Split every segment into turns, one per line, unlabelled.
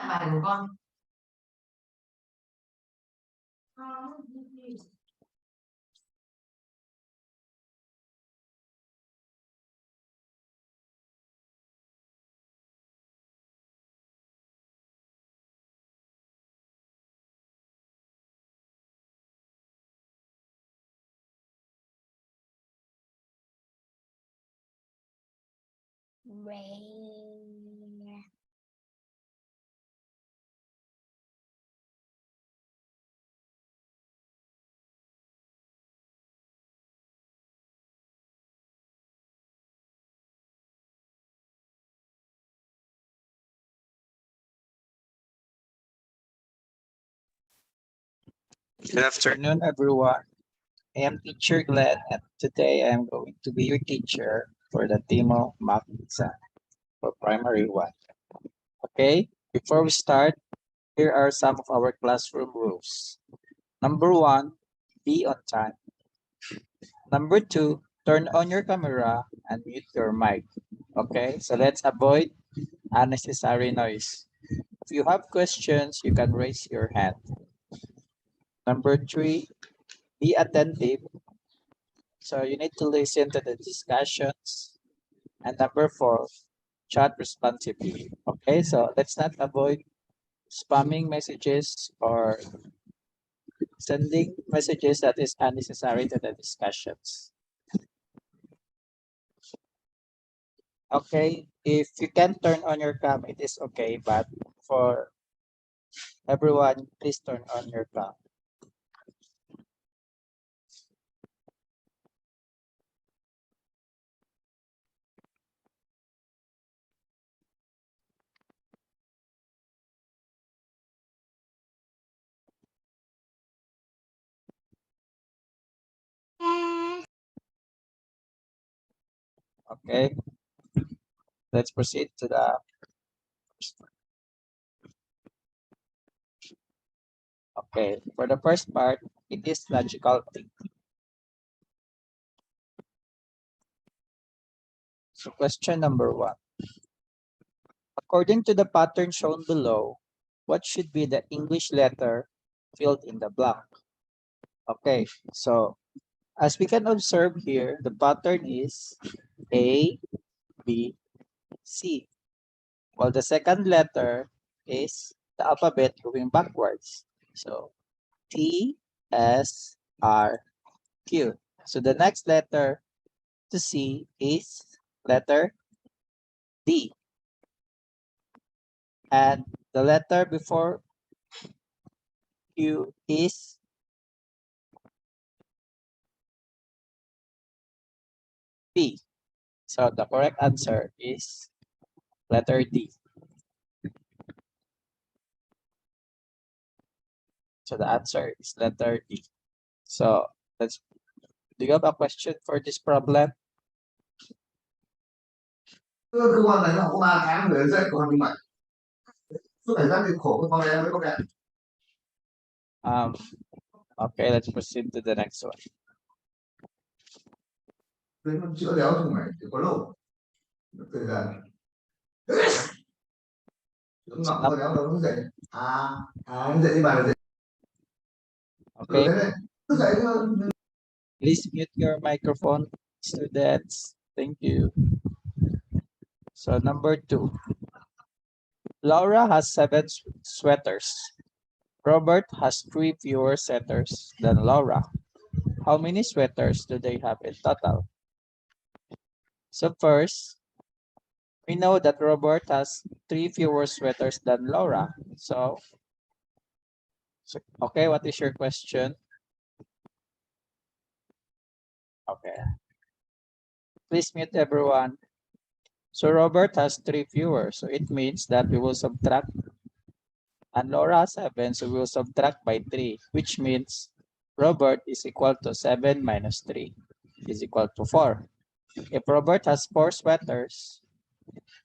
bài của con.
Rain.
Good afternoon, everyone. I am teacher Glenn, and today I am going to be your teacher for the TIMO math exam for primary one. Okay, before we start, here are some of our classroom rules. Number one, be on time. Number two, turn on your camera and mute your mic. Okay, so let's avoid unnecessary noise. If you have questions, you can raise your hand. Number three, be attentive. So you need to listen to the discussions. And number four, chat responsibly. Okay, so let's not avoid spamming messages or sending messages that is unnecessary to the discussions. Okay, if you can turn on your cam, it is okay, but for everyone, please turn on your cam. Okay, let's proceed to the first one. Okay, for the first part, it is logical thinking. So question number one. According to the pattern shown below, what should be the English letter filled in the blank? Okay, so as we can observe here, the pattern is A, B, C. While the second letter is the alphabet going backwards. So T, S, R, Q. So the next letter to C is letter D. And the letter before Q is P. So the correct answer is letter D. So the answer is letter D. So let's, do you have a question for this problem?
Cơ quan này nó có 3 tháng rồi dạy con như vậy. Suốt thời gian thì khổ với con em với con em.
Okay, let's proceed to the next one.
Thế nó chữa đéo cho mày thì có lâu. Thời gian. Ngọc có đéo đâu nó dạy. Nó dạy đi bài dạy.
Okay,
Cứ dạy
please mute your microphone, students. Thank you. So number two, Laura has 7 sweaters. Robert has 3 fewer sweaters than Laura. How many sweaters do they have in total? So first, we know that Robert has 3 fewer sweaters than Laura. So okay, what is your question? Okay. Please mute everyone. So Robert has 3 fewer. So it means that we will subtract, and Laura has 7, so we will subtract by 3, which means Robert is equal to 7 minus 3 is equal to 4. If Robert has 4 sweaters,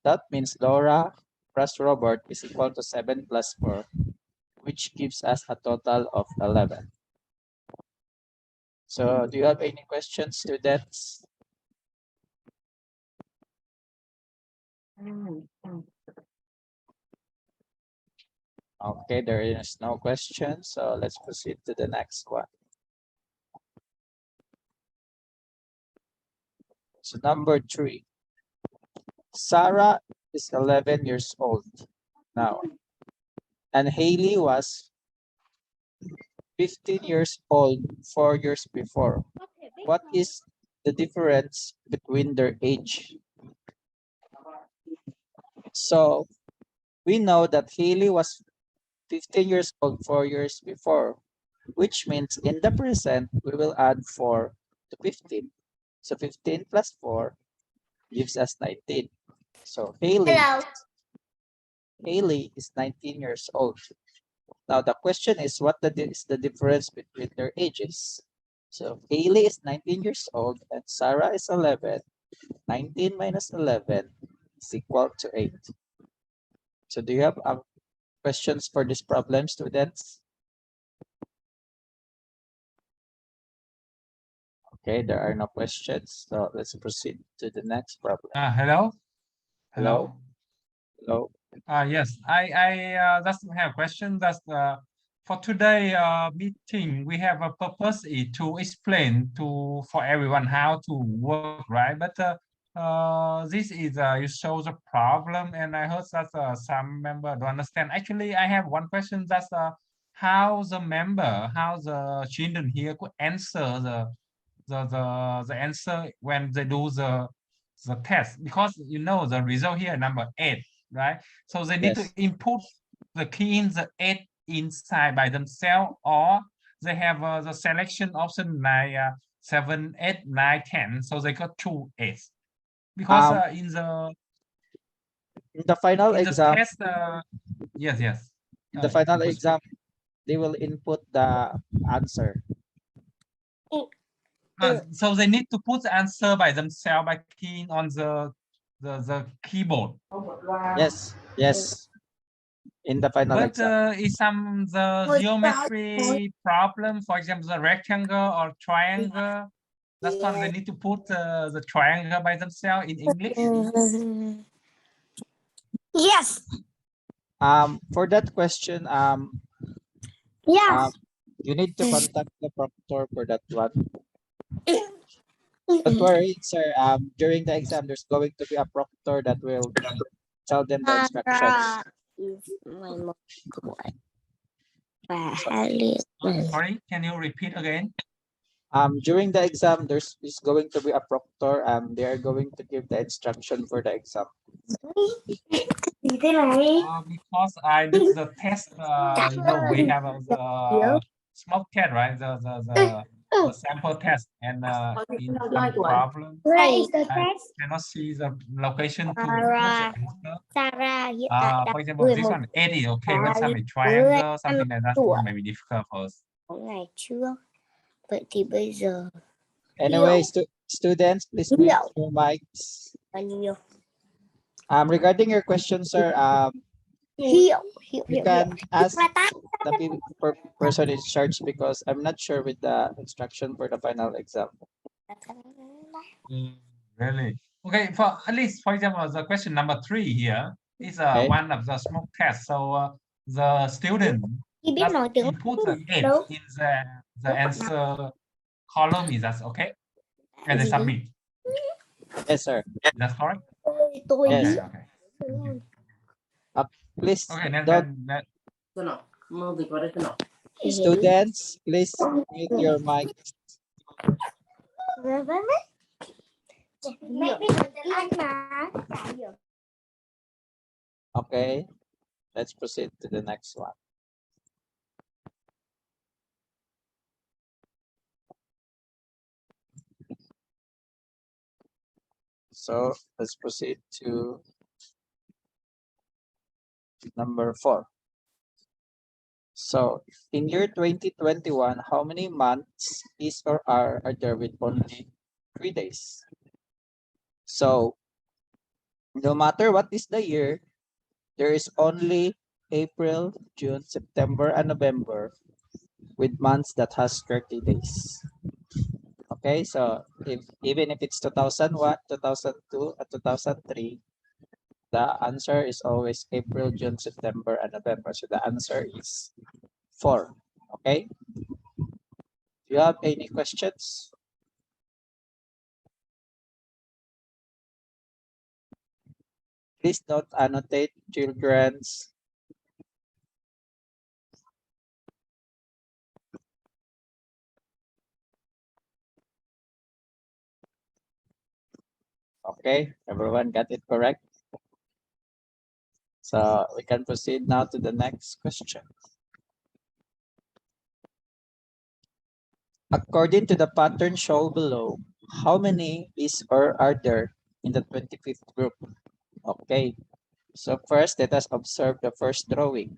that means Laura plus Robert is equal to 7 plus 4, which gives us a total of 11. So do you have any questions, students? Okay, there is no question, so let's proceed to the next one. So number 3. Sarah is 11 years old now, and Haley was 15 years old 4 years before. What is the difference between their age? So we know that Haley was 15 years old 4 years before, which means in the present, we will add 4 to 15. So 15 plus 4 gives us 19. So
Hello.
Haley is 19 years old. Now the question is what is the difference between their ages? So Haley is 19 years old and Sarah is 11. 19 minus 11 is equal to 8. So do you have questions for this problem, students? Okay, there are no questions. So let's proceed to the next problem.
Hello.
Hello. Hello.
Yes, I just have a question. That for today meeting, we have a purpose is to explain for everyone how to work, right? But this is you show the problem, and I heard that some member don't understand. Actually, I have one question. That's how the children here could answer the answer when they do the test, because you know the result here number 8, right? So they need to
Yes.
input the key in the 8 inside by themselves, or they have the selection option like 7, 8, 9, 10. So they got 2 8s because in
the final
the
exam,
test, yes.
in the final
you could
exam,
speak.
they will input the answer.
So they need to put the answer by themselves by keying on the keyboard.
Yes, yes. In the final
But
exam.
is the geometry problem, for example, the rectangle or triangle, that's one they need to put the triangle by themselves in English.
Yes.
For that question,
Yes.
you need to contact the proctor for that one. Don't worry, sir. During the exam, there's going to be a proctor that will tell them the instructions.
Is my mom boy.
Sorry, can you repeat again?
During the exam, is going to be a proctor. They are going to give the instruction for the exam.
Because I did the test, you know, we have the smoke test, right? The sample test, and in some problem,
Where is the
I
test?
cannot see the location to put the
Sarah.
answer.
Sarah hiện tại đã
For example, this one 80, okay, but some triangle, something like that,
tuổi.
may be difficult for us.
Ngày trước. Vậy thì bây giờ
Anyway, students, please mute your mics.
bao nhiêu?
Regarding your question, sir,
Hiểu.
you can ask the person in charge because I'm not sure with the instruction for the final exam.
Really? Okay, for at least, for example, the question number 3 here is
Okay.
one of the smoke tests. So the student
Khi biết
just
nói tiếng
input the 8
đâu.
in the answer column. Is that okay? And then submit.
Yes, sir.
Is that correct?
Tôi
Yes.
biết.
Okay. Thank you.
Please,
Okay, then
students, please mute your mic. Okay, let's proceed to the next one. So let's proceed to number 4. So in year 2021, how many months is or are there with only 3 days? So no matter what is the year, there is only April, June, September, and November with months that has 30 days. Okay, so even if it's 2001, 2002, and 2003, The answer is always April, June, September, and November. So the answer is 4. Okay. Do you have any questions? Please don't annotate, children's. Okay, everyone got it correct? So we can proceed now to the next question. According to the pattern shown below, how many is or are there in the 25th group? Okay, so first let us observe the first drawing.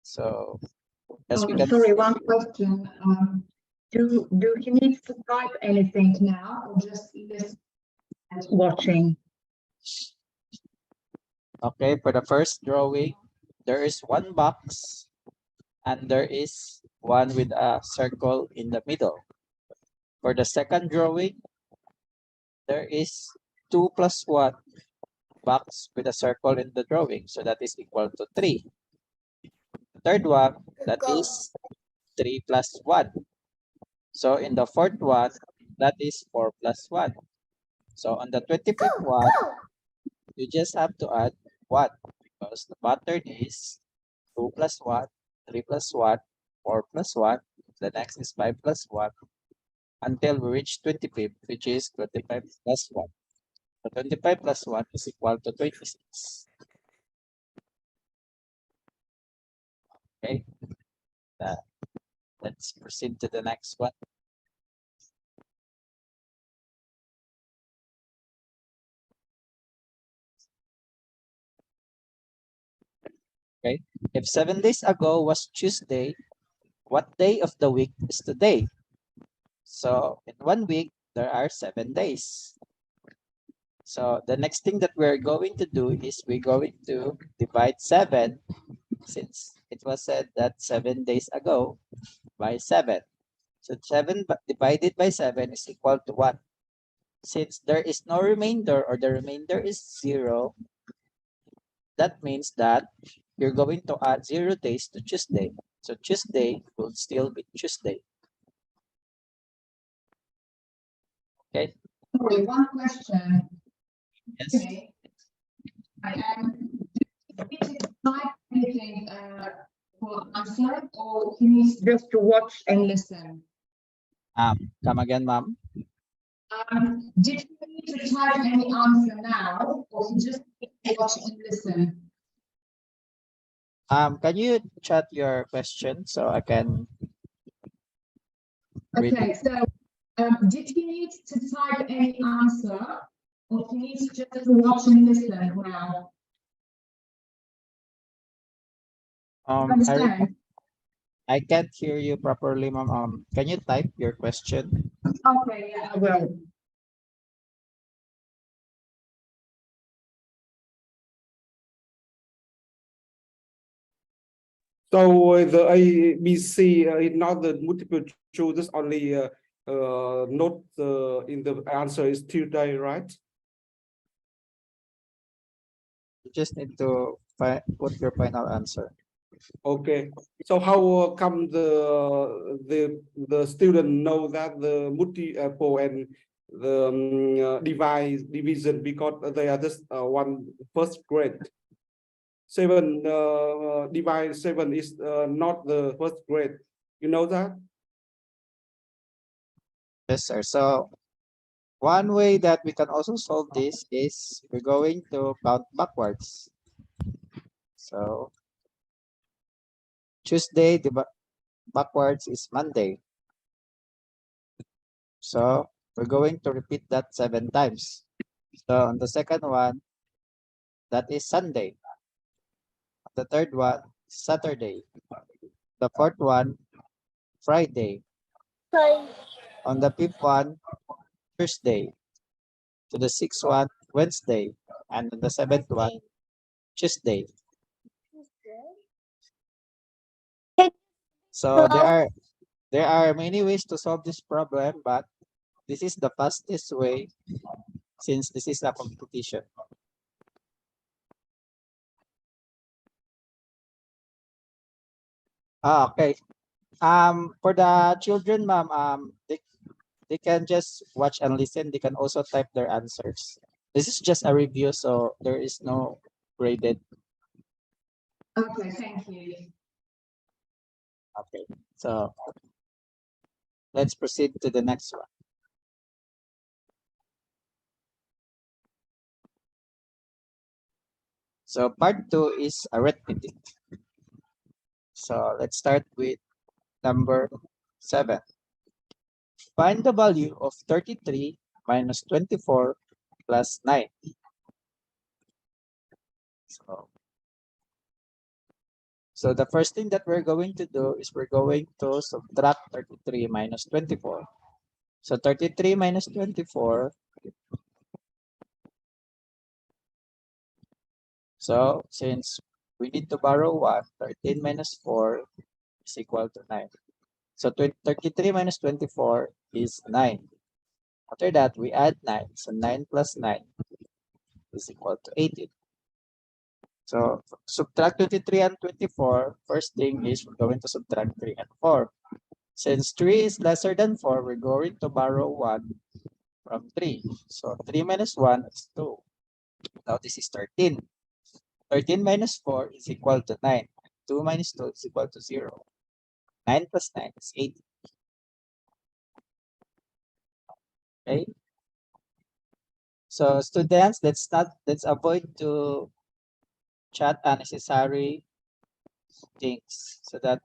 So as we can
Sorry, one question. Do he need to type anything now or just listen and watching?
Okay, for the first drawing, there is one box and there is one with a circle in the middle. For the second drawing, there is 2 plus 1 box with a circle in the drawing. So that is equal to 3. The third one, that is 3 plus 1. So in the fourth one, that is 4 plus 1. So on the 25th one, you just have to add 1 because the pattern is 2 plus 1, 3 plus 1, 4 plus 1. The next is 5 plus 1 until we reach 25th, which is 25 plus 1. So 25 plus 1 is equal to 26. Okay. Let's proceed to the next one. Okay. If 7 days ago was Tuesday, what day of the week is today? So in 1 week, there are 7 days. So the next thing that we're going to do is we're going to divide 7, since it was said that 7 days ago, by 7. So 7 divided by 7 is equal to 1. Since there is no remainder or the remainder is 0, that means that you're going to add 0 days to Tuesday. So Tuesday will still be Tuesday. Okay.
Sorry, one question.
Yes.
Okay. Do you need to type anything for answer or he needs just to watch and listen?
Come again, ma'am.
Did you need to type any answer now or he just needs to watch and listen?
Can you chat your question so I can read
Okay,
it?
so did he need to type any answer or he needs just to watch and listen now? Understand?
I can't hear you properly, ma'am. Can you type your question?
Okay, yeah, I will.
So the ABC is not the multiple choice, just only note in the answer is Tuesday, right?
You just need to put your final answer.
Okay. So how come the student know that the multiple and the division because they are just one first grade? 7 divide 7 is not the first grade. You know that?
Yes, sir. So one way that we can also solve this is we're going to count backwards. So Tuesday backwards is Monday. So we're going to repeat that 7 times. So on the second one, that is Sunday. The third one, Saturday. The fourth one, Friday. On the fifth one, Thursday. To the sixth one, Wednesday. And on the seventh one, Tuesday. So there are many ways to solve this problem, but this is the fastest way since this is a competition. Okay. For the children, ma'am, they can just watch and listen. They can also type their answers. This is just a review, so there is no graded.
Okay, thank you.
Okay, so let's proceed to the next one. So part 2 is arithmetic. So let's start with number 7. Find the value of 33 minus 24 plus 9. So the first thing that we're going to do is we're going to subtract 33 minus 24. So 33 minus 24. So since we need to borrow 1, 13 minus 4 is equal to 9. So 33 minus 24 is 9. After that, we add 9. So 9 plus 9 is equal to 18. So subtract 23 and 24. First thing is we're going to subtract 3 and 4. Since 3 is lesser than 4, we're going to borrow 1 from 3. So 3 minus 1 is 2. Now this is 13. 13 minus 4 is equal to 9. 2 minus 2 is equal to 0. 9 plus 9 is 8. Okay. So students, let's avoid to chat unnecessary things so that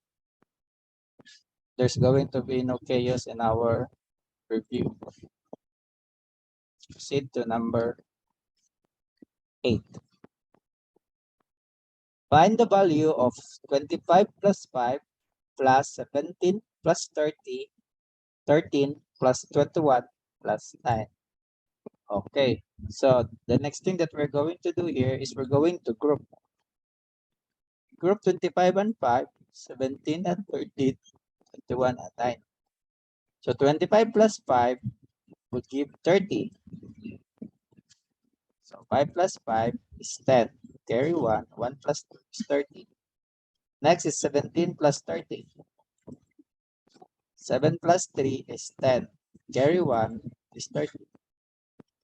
there's going to be no chaos in our review. Proceed to number 8. Find the value of 25 plus 5 plus 17 plus 30, 13 plus 21 plus 9. Okay, so the next thing that we're going to do here is we're going to group 25 and 5, 17 and 13, 21 and 9. So 25 plus 5 would give 30. So 5 plus 5 is 10. Carry 1. 1 plus 2 is 30. Next is 17 plus 30. 7 plus 3 is 10. Carry 1 is 30.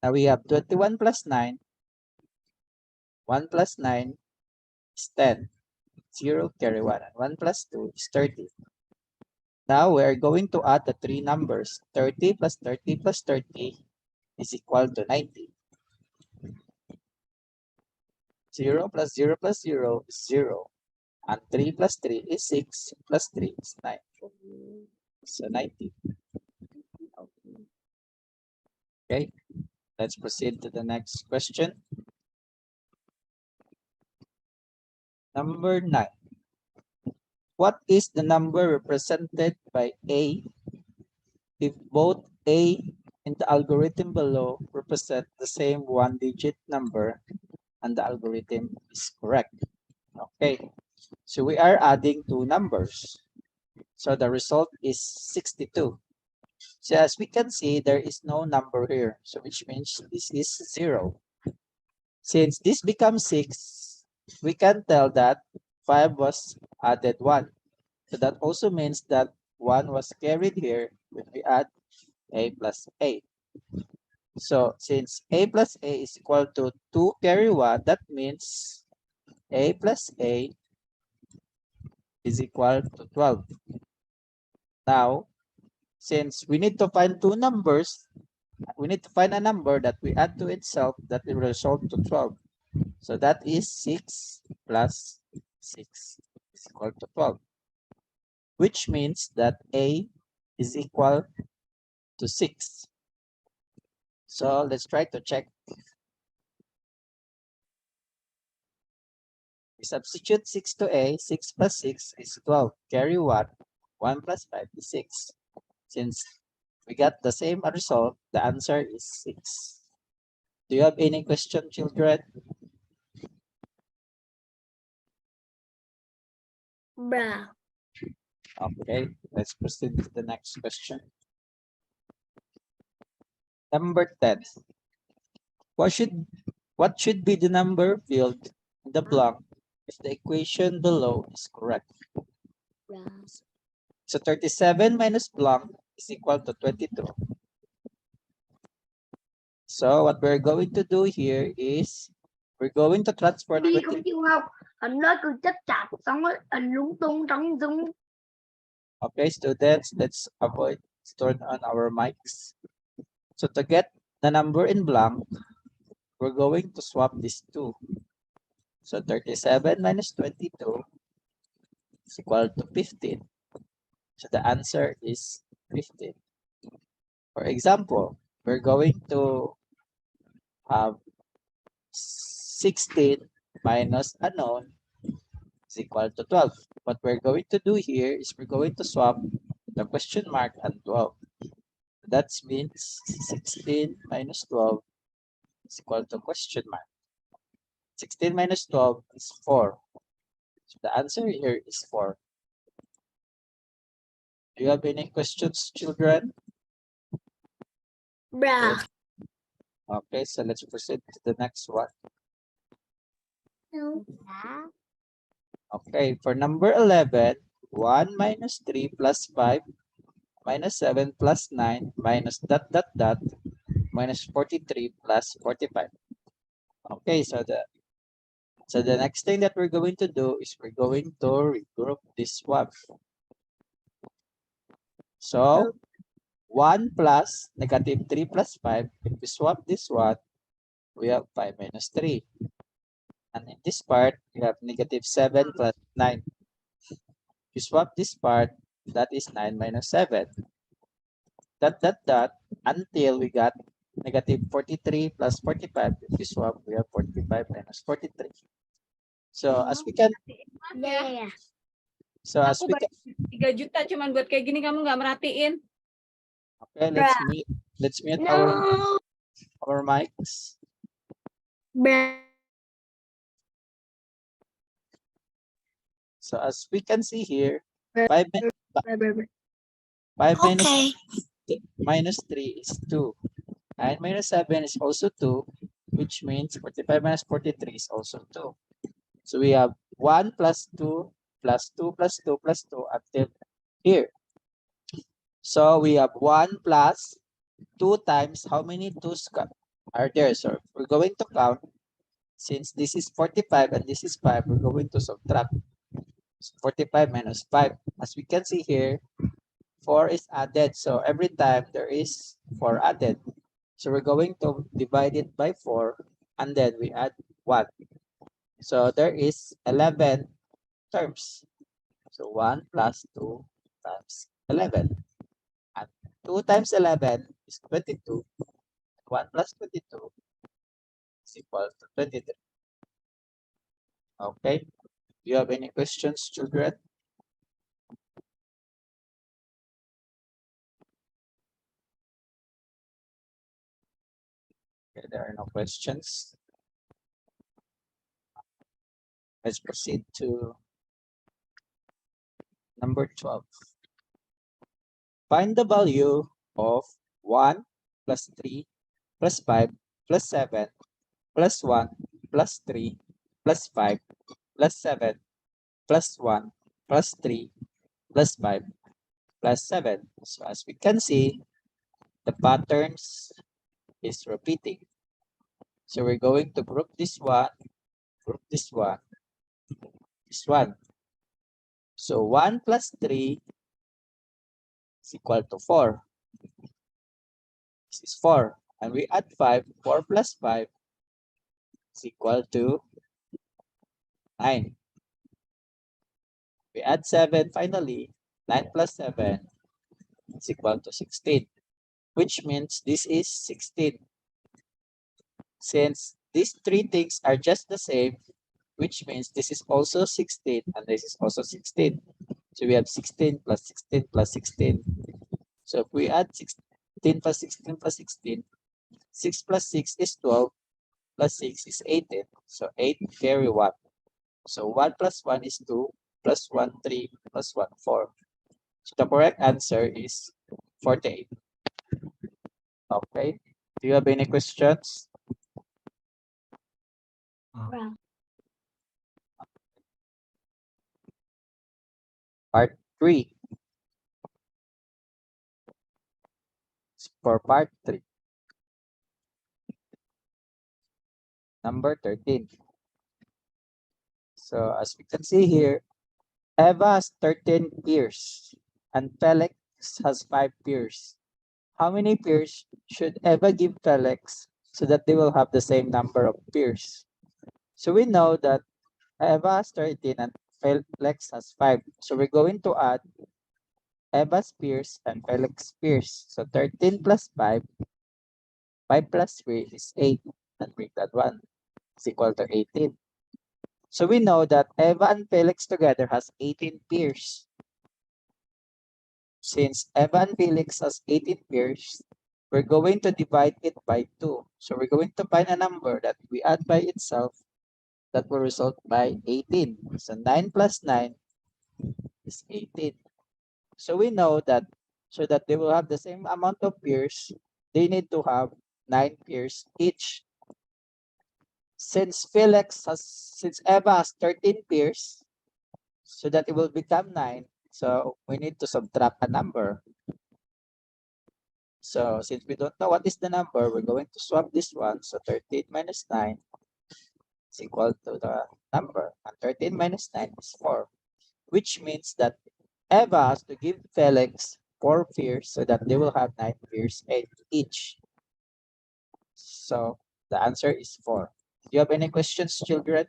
Now we have 21 plus 9. 1 plus 9 is 10. 0 carry 1. And 1 plus 2 is 30. Now we are going to add the three numbers. 30 plus 30 plus 30 is equal to 90. 0 plus 0 plus 0 is 0. And 3 plus 3 is 6 plus 3 is 9. So 90. Okay, let's proceed to the next question. Number 9. What is the number represented by A if both A and the algorithm below represent the same one-digit number and the algorithm is correct? Okay, so we are adding two numbers. So the result is 62. So as we can see, there is no number here. So which means this is 0. Since this becomes 6, we can tell that 5 was added 1. So that also means that 1 was carried here when we add A plus A. So since A plus A is equal to 2 carry 1, that means A plus A is equal to 12. Now, since we need to find two numbers, we need to find a number that we add to itself that will result to 12. So that is 6 plus 6 is equal to 12, which means that A is equal to 6. So let's try to check. We substitute 6 to A. 6 plus 6 is 12. Carry 1. 1 plus 5 is 6. Since we got the same result, the answer is 6. Do you have any question, children?
Bruh.
Okay, let's proceed to the next question. Number 10. What should be the number filled in the blank if the equation below is correct? So 37 minus blank is equal to 22. So what we're going to do here is we're going to transfer
Đi
20.
không chịu học, anh nói cứ chắc chắn xong rồi anh lúng tung trong dung.
Okay, students, let's avoid turn on our mics. So to get the number in blank, we're going to swap these two. So 37 minus 22 is equal to 15. So the answer is 15. For example, we're going to have 16 minus unknown is equal to 12. What we're going to do here is we're going to swap the question mark and 12. That means 16 minus 12 is equal to question mark. 16 minus 12 is 4. So the answer here is 4. Do you have any questions, children?
Bruh.
Okay, so let's proceed to the next one. Okay, for number 11, 1 minus 3 plus 5 minus 7 plus 9 minus dot dot dot minus 43 plus 45. Okay, so the next thing that we're going to do is we're going to regroup this one. So 1 plus negative 3 plus 5, if we swap this one, we have 5 minus 3. And in this part, we have negative 7 plus 9. If you swap this part, that is 9 minus 7. Dot, dot, dot, until we got negative 43 plus 45. If you swap, we have 45 minus 43. So as we can,
Yeah.
so as we can,
3 juta cuman buat kayak gini kamu nggak merhatiin.
okay, let's mute
No.
our mics.
Bruh.
So as we can see here, 5
Okay.
minus 3 is 2. 9 minus 7 is also 2, which means 45 minus 43 is also 2. So we have 1 plus 2 plus 2 plus 2 plus 2 until here. So we have 1 plus 2 times how many 2's are there? So we're going to count. Since this is 45 and this is 5, we're going to subtract. 45 minus 5. As we can see here, 4 is added. So every time there is 4 added. So we're going to divide it by 4 and then we add 1. So there is 11 terms. So 1 plus 2 times 11. And 2 times 11 is 22. 1 plus 22 is equal to 23. Okay. Do you have any questions, children? Okay, there are no questions. Let's proceed to number 12. Find the value of 1 plus 3 plus 5 plus 7 plus 1 plus 3 plus 5 plus 7 plus 1 plus 3 plus 5 plus 7. So as we can see, the patterns is repeating. So we're going to group this one, this one. So 1 plus 3 is equal to 4. This is 4. And we add 5. 4 plus 5 is equal to 9. We add 7 finally. 9 plus 7 is equal to 16. Which means this is 16. Since these three things are just the same, which means this is also 16 and this is also 16. So we have 16 plus 16 plus 16. So if we add 16 plus 16 plus 16, 6 plus 6 is 12, plus 6 is 18. So 8 carry 1. So 1 plus 1 is 2, plus 1, 3, plus 1, 4. So the correct answer is 48. Okay. Do you have any questions?
Bruh.
Part 3. For part 3. Number 13. So as we can see here, Eva has 13 peers and Felix has 5 peers. How many peers should Eva give Felix so that they will have the same number of peers? So we know that Eva has 13 and Felix has 5. So we're going to add Eva's peers and Felix's peers. So 13 plus 5, 5 plus 3 is 8. And bring that one is equal to 18. So we know that Eva and Felix together has 18 peers. Since Eva and Felix has 18 peers, we're going to divide it by 2. So we're going to find a number that we add by itself that will result by 18. So 9 plus 9 is 18. So we know that so that they will have the same amount of peers, they need to have 9 peers each. Since Eva has 13 peers, so that it will become 9, so we need to subtract a number. So since we don't know what is the number, we're going to swap this one. So 13 minus 9 is equal to the number. And 13 minus 9 is 4. Which means that Eva has to give Felix 4 peers so that they will have 9 peers each. So the answer is 4. Do you have any questions, children?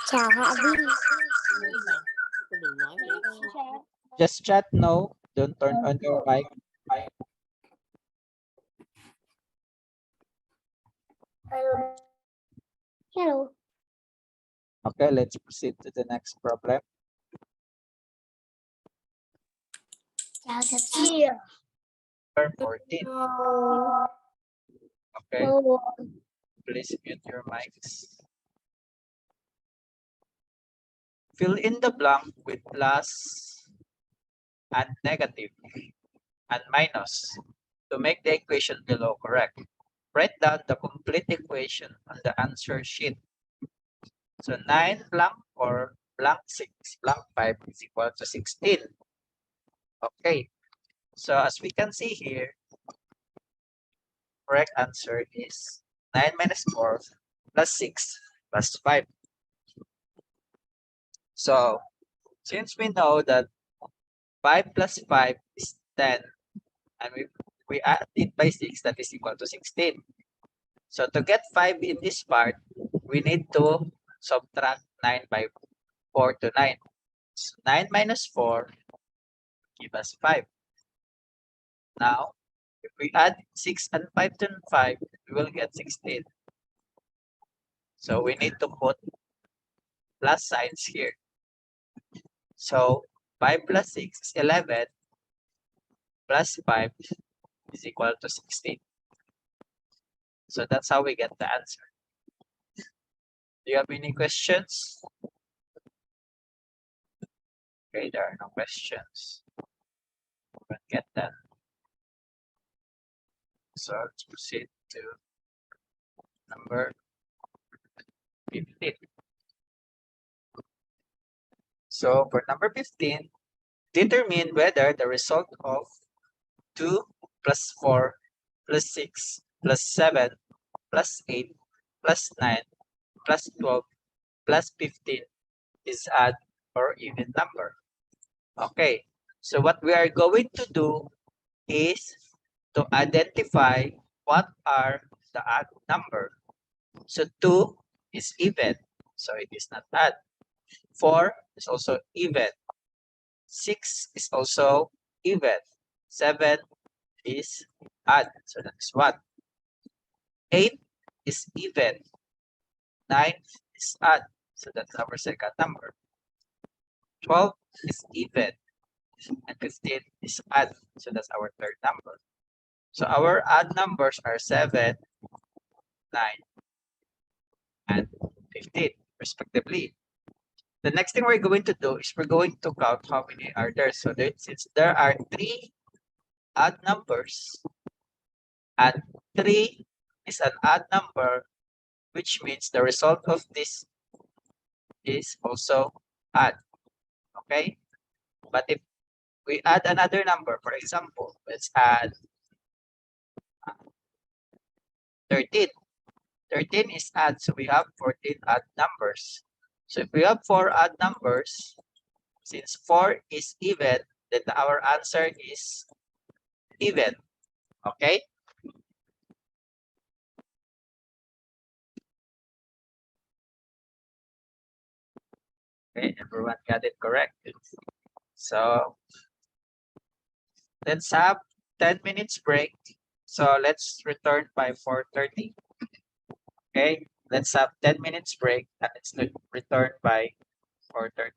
Chào họ Vi.
Just chat no. Don't turn on your mic.
Hello.
Okay, let's proceed to the next problem.
Chào thật chia.
Number 14. Okay, please mute your mics. Fill in the blank with plus and negative and minus to make the equation below correct. Write down the complete equation on the answer sheet. So 9 blank 4 blank 6 blank 5 is equal to 16. Okay, so as we can see here, correct answer is 9 minus 4 plus 6 plus 5. So since we know that 5 plus 5 is 10, and we add it by 6, that is equal to 16. So to get 5 in this part, we need to subtract 9 by 4 to 9. So 9 minus 4 give us 5. Now, if we add 6 and 5 to 5, we will get 16. So we need to put plus signs here. So 5 plus 6 is 11, plus 5 is equal to 16. So that's how we get the answer. Do you have any questions? Okay, there are no questions. We'll get that. So let's proceed to number 15. So for number 15, determine whether the result of 2 plus 4 plus 6 plus 7 plus 8 plus 9 plus 12 plus 15 is odd or even number. Okay, so what we are going to do is to identify what are the odd number. So 2 is even, so it is not odd. 4 is also even. 6 is also even. 7 is odd, so that is 1. 8 is even. 9 is odd, so that's our second number. 12 is even. And 15 is odd, so that's our third number. So our odd numbers are 7, 9, and 15, respectively. The next thing we're going to do is we're going to count how many are there. So since there are 3 odd numbers, and 3 is an odd number, which means the result of this is also add. Okay, but if we add another number, for example, let's add 13. 13 is add, so we have 14 odd numbers. So if we have 4 odd numbers, since 4 is even, then our answer is even. Okay? Okay, everyone got it correct. So let's have 10 minutes break. So let's return by 4:30. Okay, let's have 10 minutes break and let's return by 4:30.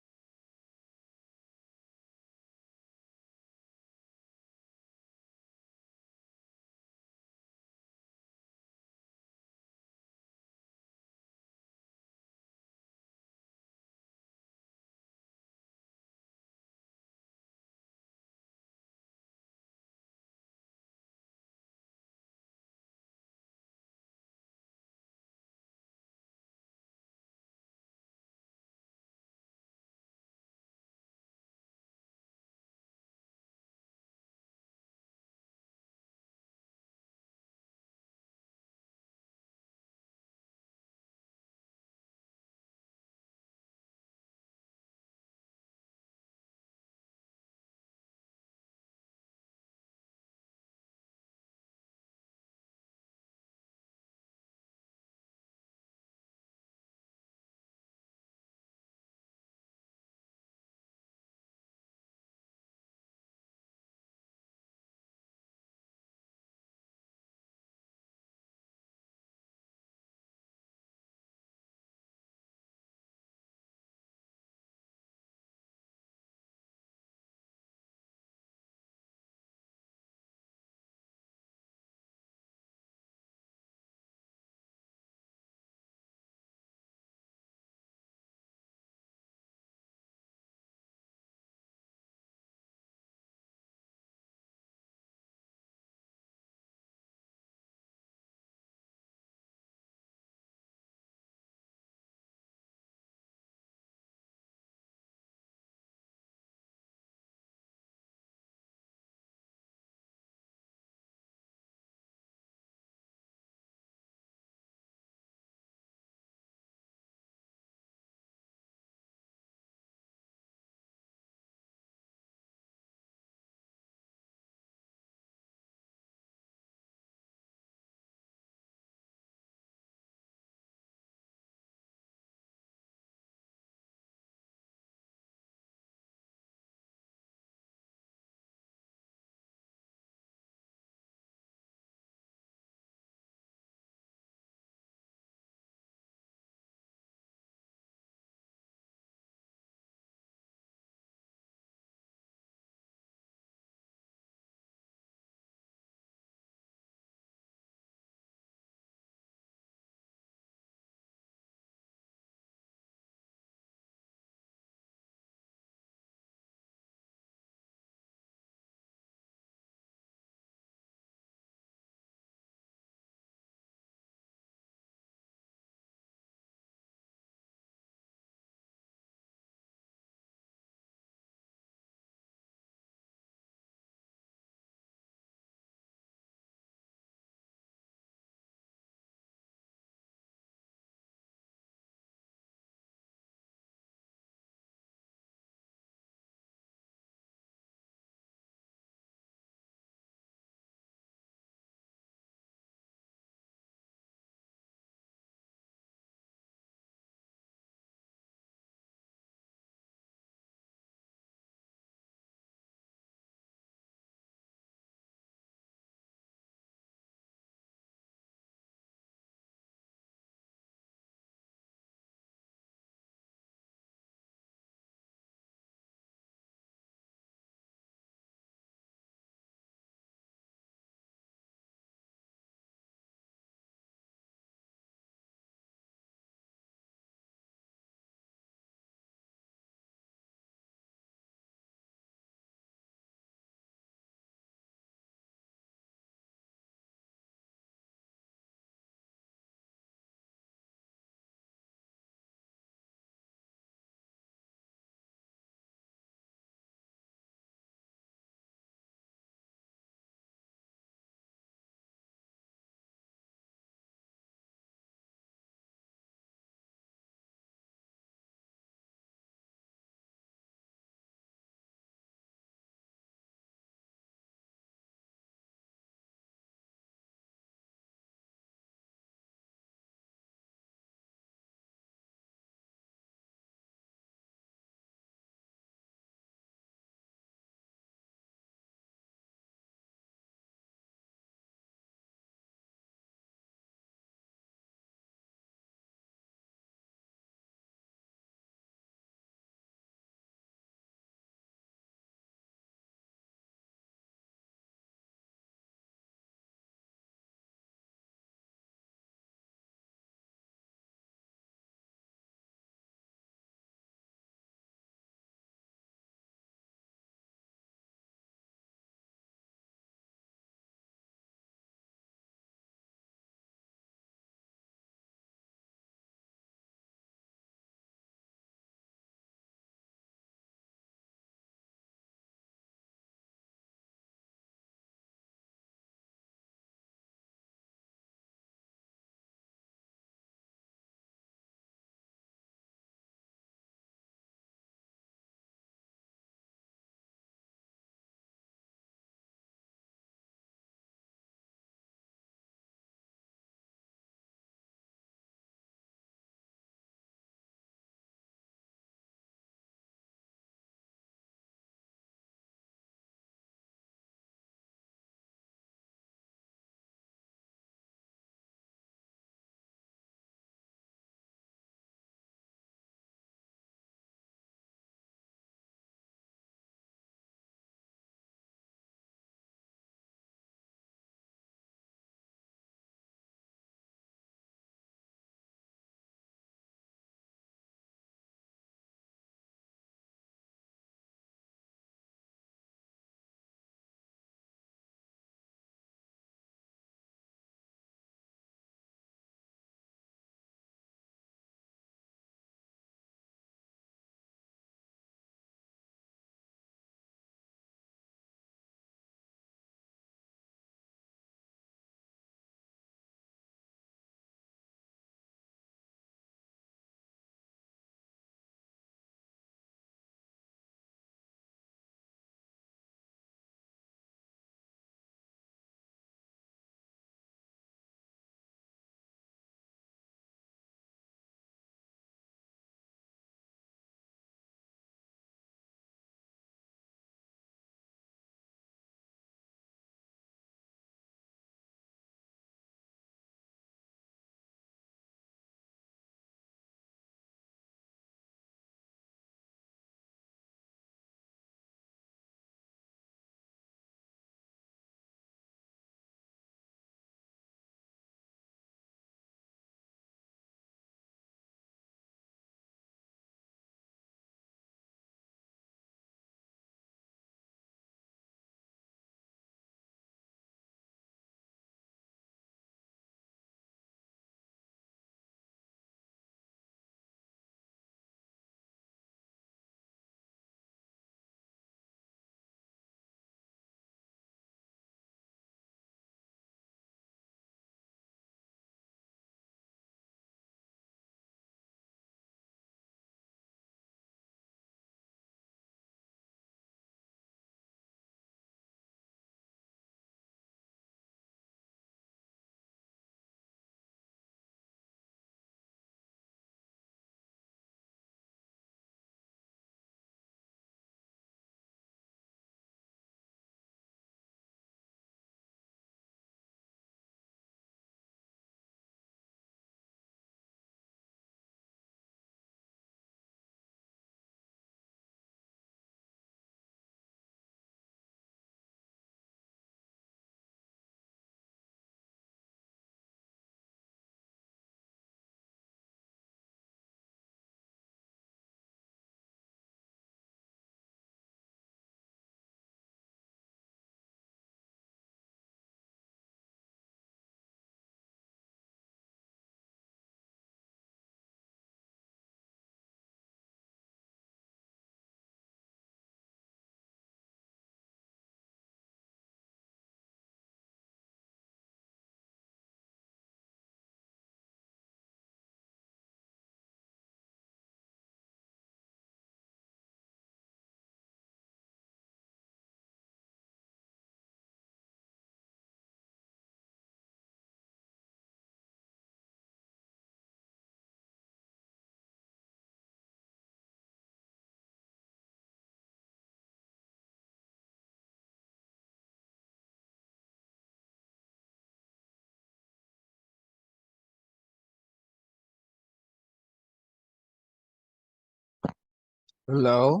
Hello.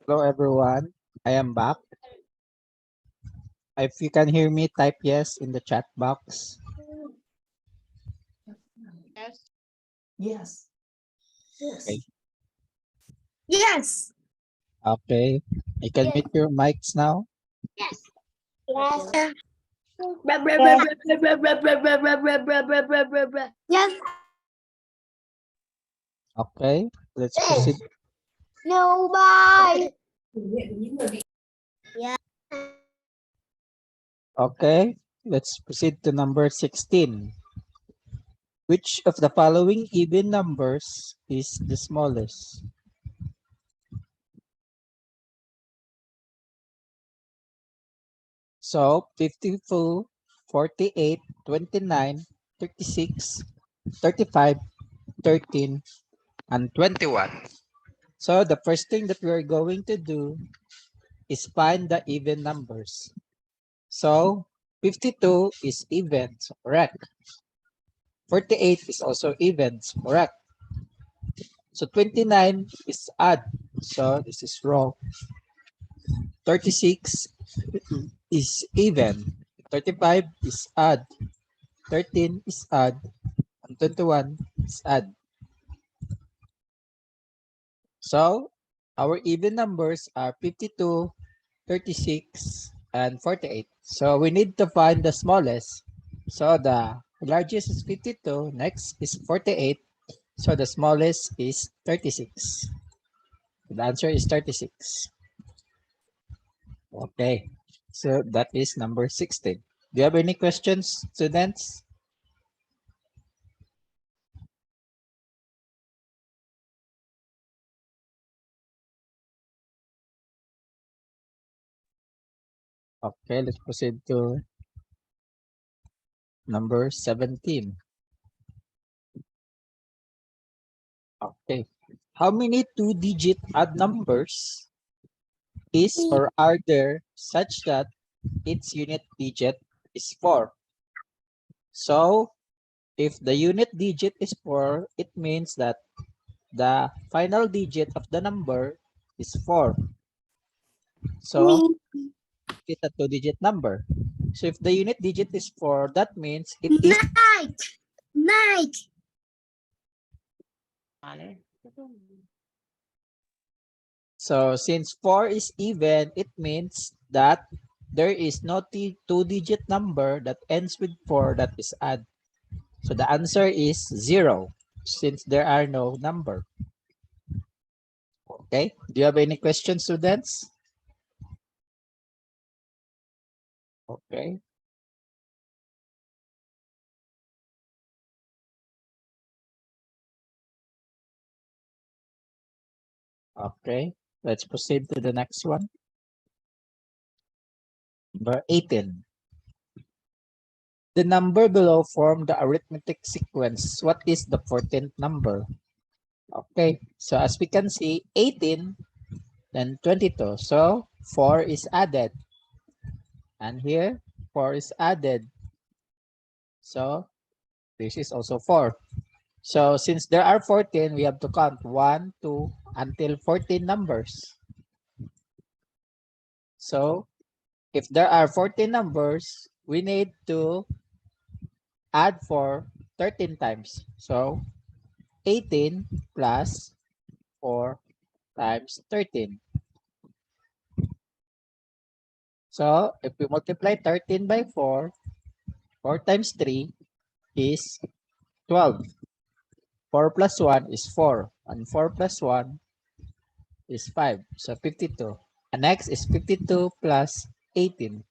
Hello, everyone. I am back. If you can hear me, type yes in the chat box.
Yes.
Okay.
Yes.
Okay. You can mute your mics now.
Yes. Yes. Blah, blah, blah, blah, blah, blah, blah, blah, blah, blah, blah, blah, blah, blah, blah. Yes.
Okay. Let's proceed.
No, bye.
Okay. Let's proceed to number 16. Which of the following even numbers is the smallest? So 54, 48, 29, 36, 35, 13, and 21. So the first thing that we're going to do is find the even numbers. So 52 is even, so correct. 48 is also even, so correct. So 29 is odd, so this is wrong. 36 is even, 35 is odd, 13 is odd, and 21 is odd. So our even numbers are 52, 36, and 48. So we need to find the smallest. So the largest is 52, next is 48. So the smallest is 36. The answer is 36. Okay. So that is number 16. Do you have any questions, students? Okay, let's proceed to number 17. Okay. How many two-digit odd numbers is or are there such that its unit digit is 4? So if the unit digit is 4, it means that the final digit of the number is 4. So it's a two-digit number. So if the unit digit is 4, that means it is.
Night.
So since 4 is even, it means that there is no two-digit number that ends with 4 that is odd. So the answer is 0 since there are no number. Okay. Do you have any questions, students? Okay. Okay. Let's proceed to the next one. Number 18. The number below form the arithmetic sequence. What is the 14th number? Okay. So as we can see, 18, then 22. So 4 is added. And here, 4 is added. So this is also 4. So since there are 14, we have to count 1, 2, until 14 numbers. So if there are 14 numbers, we need to add 4 13 times. So 18 plus 4 times 13. So if we multiply 13 by 4, 4 times 3 is 12. 4 plus 1 is 4. And 4 plus 1 is 5. So 52. And next is 52 plus 18.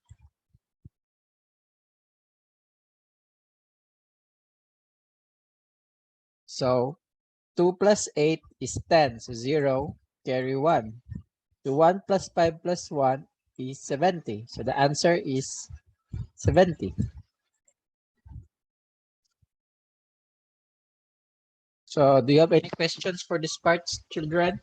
So 2 plus 8 is 10. So 0, carry 1. So 1 plus 5 plus 1 is 70. So the answer is 70. So do you have any questions for this part, children?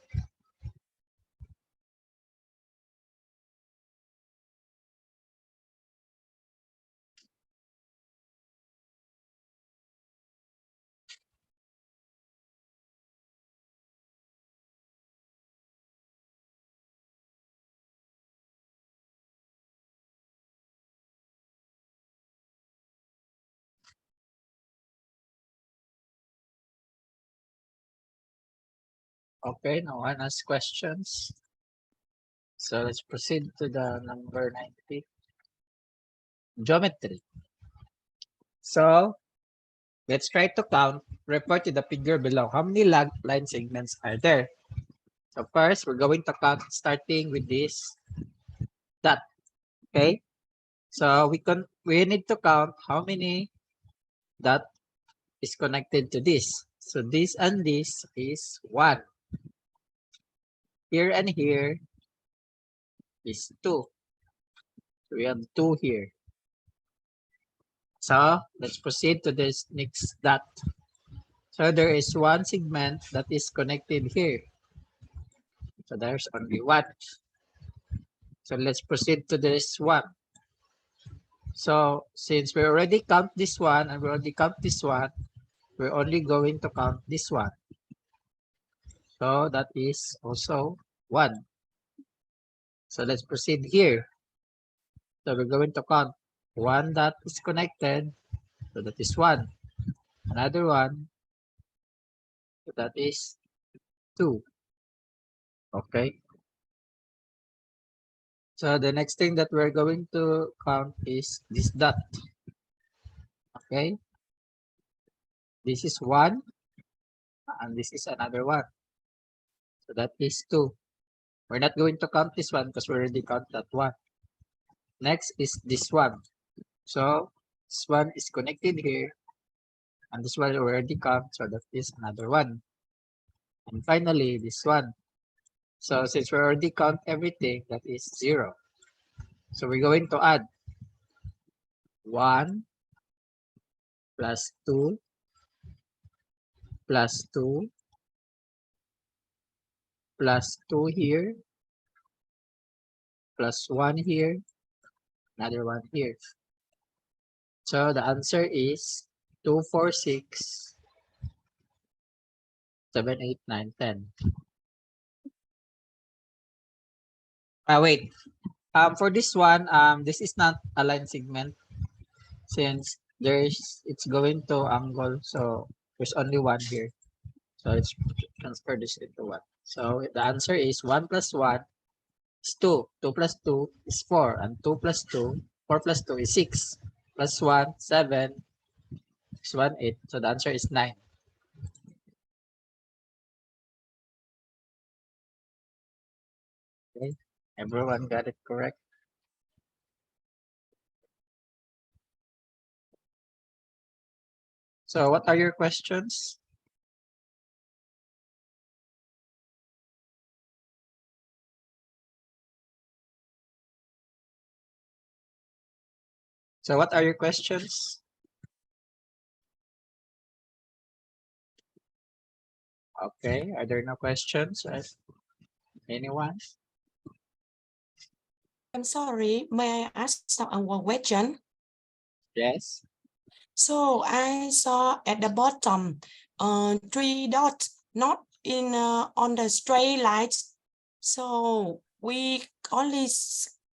Okay, no one has questions. So let's proceed to the number 90. Geometry. So let's try to count, refer to the figure below. How many line segments are there? So first, we're going to count starting with this dot. Okay. So we need to count how many dot is connected to this. So this and this is 1. Here and here is 2. So we have 2 here. So let's proceed to this next dot. So there is one segment that is connected here. So there's only 1. So let's proceed to this one. So since we already count this one and we already count this one, we're only going to count this one. So that is also 1. So let's proceed here. So we're going to count one that is connected. So that is 1. Another one. So that is 2. Okay. So the next thing that we're going to count is this dot. Okay. This is 1. And this is another one. So that is 2. We're not going to count this one because we already count that one. Next is this one. So this one is connected here. And this one we already count. So that is another one. And finally, this one. So since we already count everything, that is 0. So we're going to add 1 plus 2 plus 2 plus 2 here plus 1 here, another one here. So the answer is 2, 4, 6, 7, 8, 9, 10. Wait. For this one, this is not a line segment since it's going to angle. So there's only 1 here. So let's transfer this into 1. So the answer is 1 plus 1 is 2. 2 plus 2 is 4. And 2 plus 2, 4 plus 2 is 6. Plus 1, 7. 6, 1, 8. So the answer is 9. Okay. Everyone got it correct? So what are your questions? So what are your questions? Okay, are there no questions? Anyone?
I'm sorry, may I ask one question?
Yes.
So I saw at the bottom 3 dots, not in on the straight lines. So we only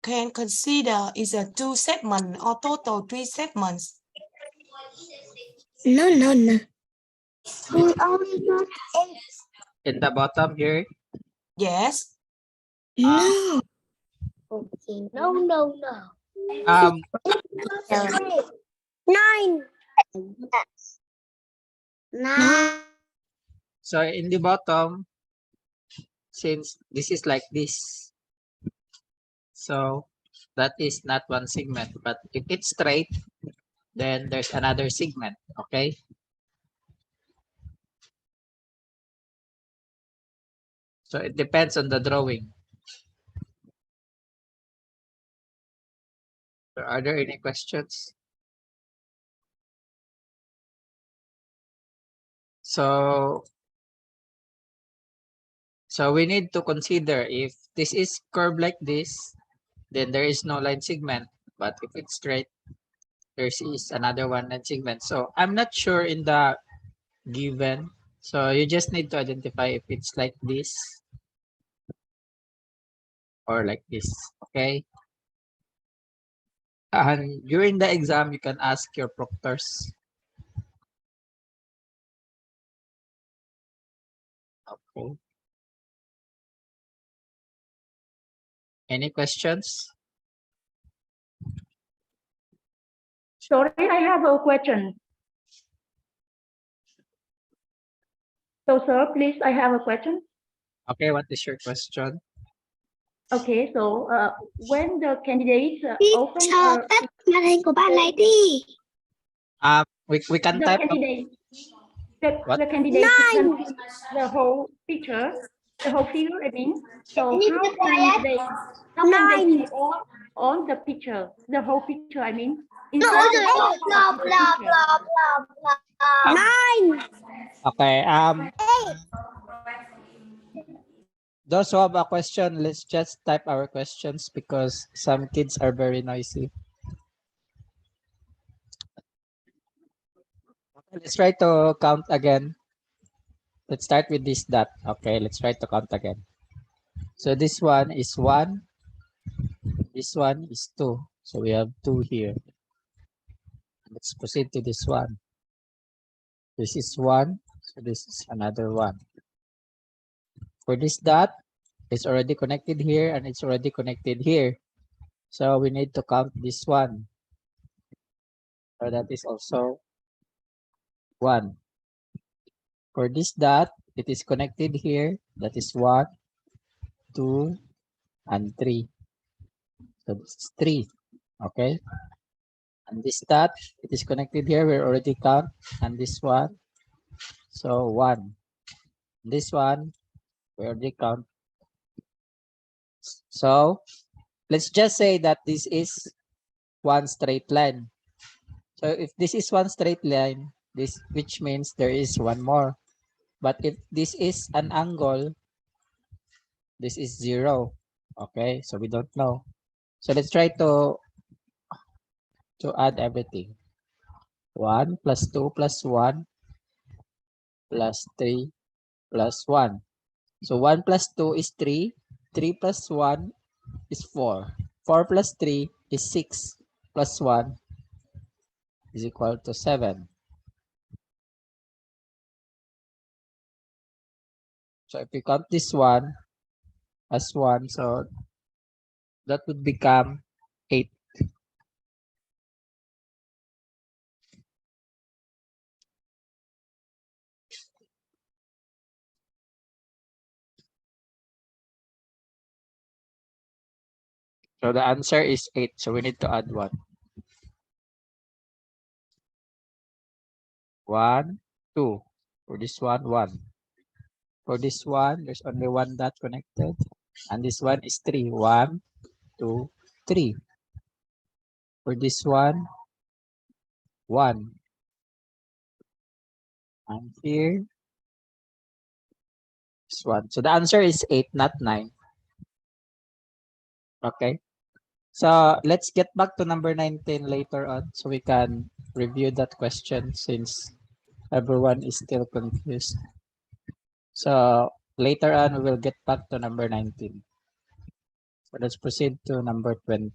can consider is a 2 segment or total 3 segments.
No. We only got
In the bottom here.
Yes.
no.
Okay. No.
Um,
9. No.
so in the bottom, since this is like this, so that is not one segment. But if it's straight, then there's another segment. Okay. So it depends on the drawing. So are there any questions? So we need to consider if this is curved like this, then there is no line segment. But if it's straight, there is another one line segment. So I'm not sure in the given. So you just need to identify if it's like this or like this. Okay. And during the exam, you can ask your proctors. Okay. Any questions?
Sorry, I have a question. So, sir, please, I have a question.
Okay, what is your question?
Okay, so when the candidates open
Teacher, tắt màn hình của bạn này đi.
We can
the
type.
candidate,
What?
the candidate present the whole picture, the whole figure, I mean. So
You need
how
to
can they see all the picture, the whole picture, I mean,
No,
inside the
blah, blah,
the
blah,
picture.
blah, blah, blah. Nine.
Okay. Those who have a question, let's just type our questions because some kids are very noisy. Okay, let's try to count again. Let's start with this dot. Okay, let's try to count again. So this one is 1. This one is 2. So we have 2 here. Let's proceed to this one. This is 1. So this is another 1. For this dot, it's already connected here and it's already connected here. So we need to count this one. So that is also 1. For this dot, it is connected here. That is 1, 2, and 3. So this is 3. Okay. And this dot, it is connected here. We already count. And this one. So 1. This one, we already count. So let's just say that this is one straight line. So if this is one straight line, this which means there is one more. But if this is an angle, this is 0. Okay, so we don't know. So let's try to add everything. 1 plus 2 plus 1 plus 3 plus 1. So 1 plus 2 is 3. 3 plus 1 is 4. 4 plus 3 is 6. Plus 1 is equal to 7. So if we count this one as 1, so that would become 8. So the answer is 8. So we need to add 1. 1, 2. For this one, 1. For this one, there's only one dot connected. And this one is 3. 1, 2, 3. For this one, 1. And here, this one. So the answer is 8, not 9. Okay. So let's get back to number 19 later on so we can review that question since everyone is still confused. So later on, we will get back to number 19. So let's proceed to number 20.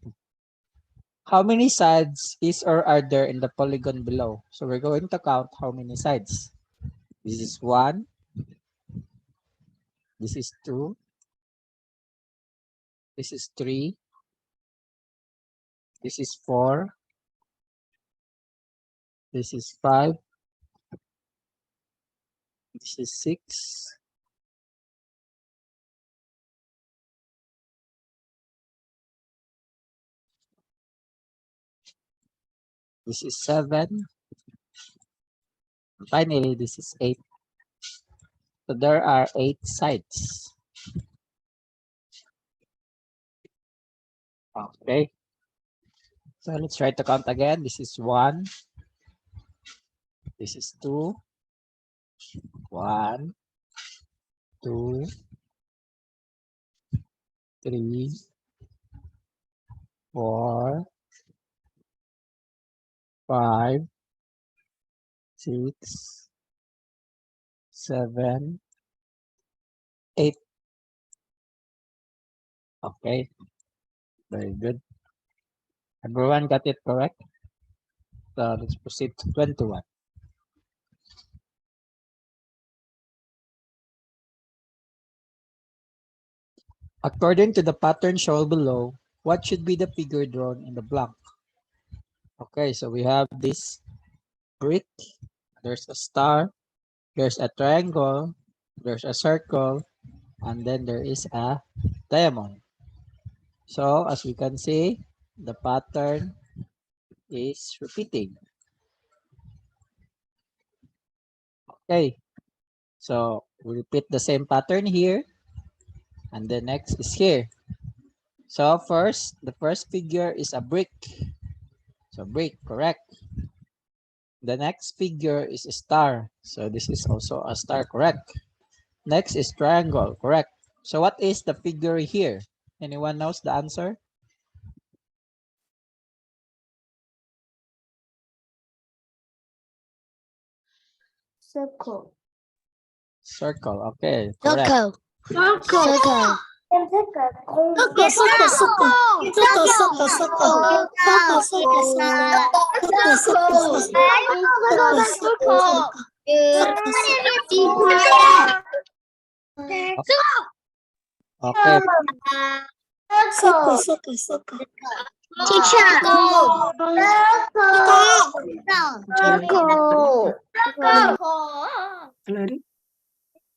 How many sides is or are there in the polygon below? So we're going to count how many sides. This is 1. This is 2. This is 3. This is 4. This is 5. This is 6. This is 7. And finally, this is 8. So there are 8 sides. Okay. So let's try to count again. This is 1. This is 2. 1, 2, 3, 4, 5, 6, 7, 8. Okay. Very good. Everyone got it correct? So let's proceed to 21. According to the pattern shown below, what should be the figure drawn in the blank? Okay, so we have this brick, there's a star, there's a triangle, there's a circle, and then there is a diamond. So as we can see, the pattern is repeating. Okay, so we repeat the same pattern here, and the next is here. So first, the first figure is a brick. So brick, correct. The next figure is a star. So this is also a star, correct. Next is triangle, correct. So what is the figure here? Anyone knows the answer?
Circle.
Circle, okay, correct.
Circle. Circle.
Okay,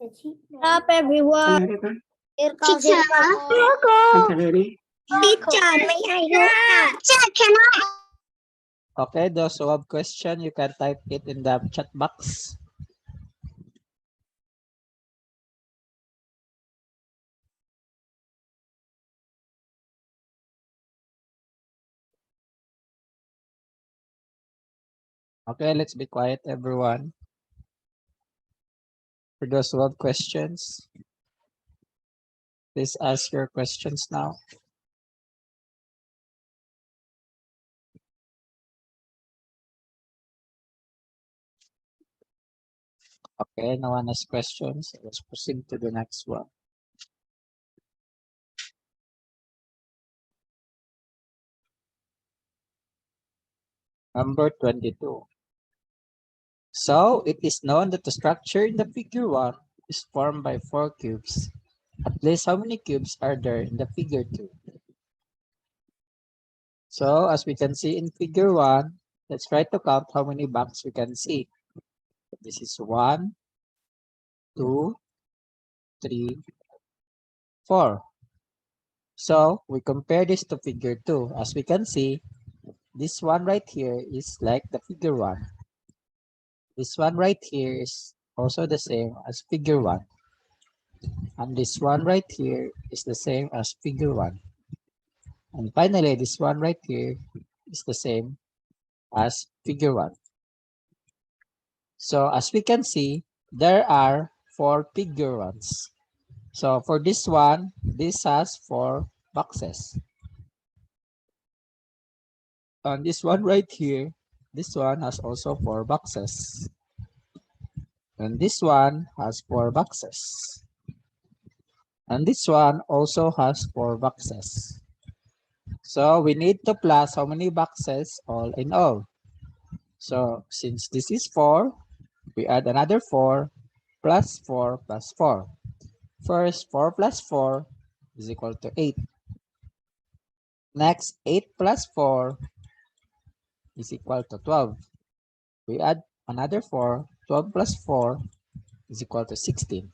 Teacher. Stop everyone. Teacher. Teacher, may I know? Teacher, can I?
okay, those who have question, you can type it in the chat box. Okay, let's be quiet, everyone. For those who have questions, please ask your questions now. Okay, no one has questions. Let's proceed to the next one. Number 22. So it is known that the structure in the figure 1 is formed by 4 cubes. At least how many cubes are there in the figure 2? So as we can see in figure 1, let's try to count how many boxes we can see. This is 1, 2, 3, 4. So we compare this to figure 2. As we can see, this one right here is like the figure 1. This one right here is also the same as figure 1. And this one right here is the same as figure 1. And finally, this one right here is the same as figure 1. So as we can see, there are 4 figure 1s. So for this one, this has 4 boxes. On this one right here, this one has also 4 boxes. And this one has 4 boxes. And this one also has 4 boxes. So we need to plus how many boxes all in all. So since this is 4, we add another 4 plus 4 plus 4. First, 4 plus 4 is equal to 8. Next, 8 plus 4 is equal to 12. We add another 4. 12 plus 4 is equal to 16.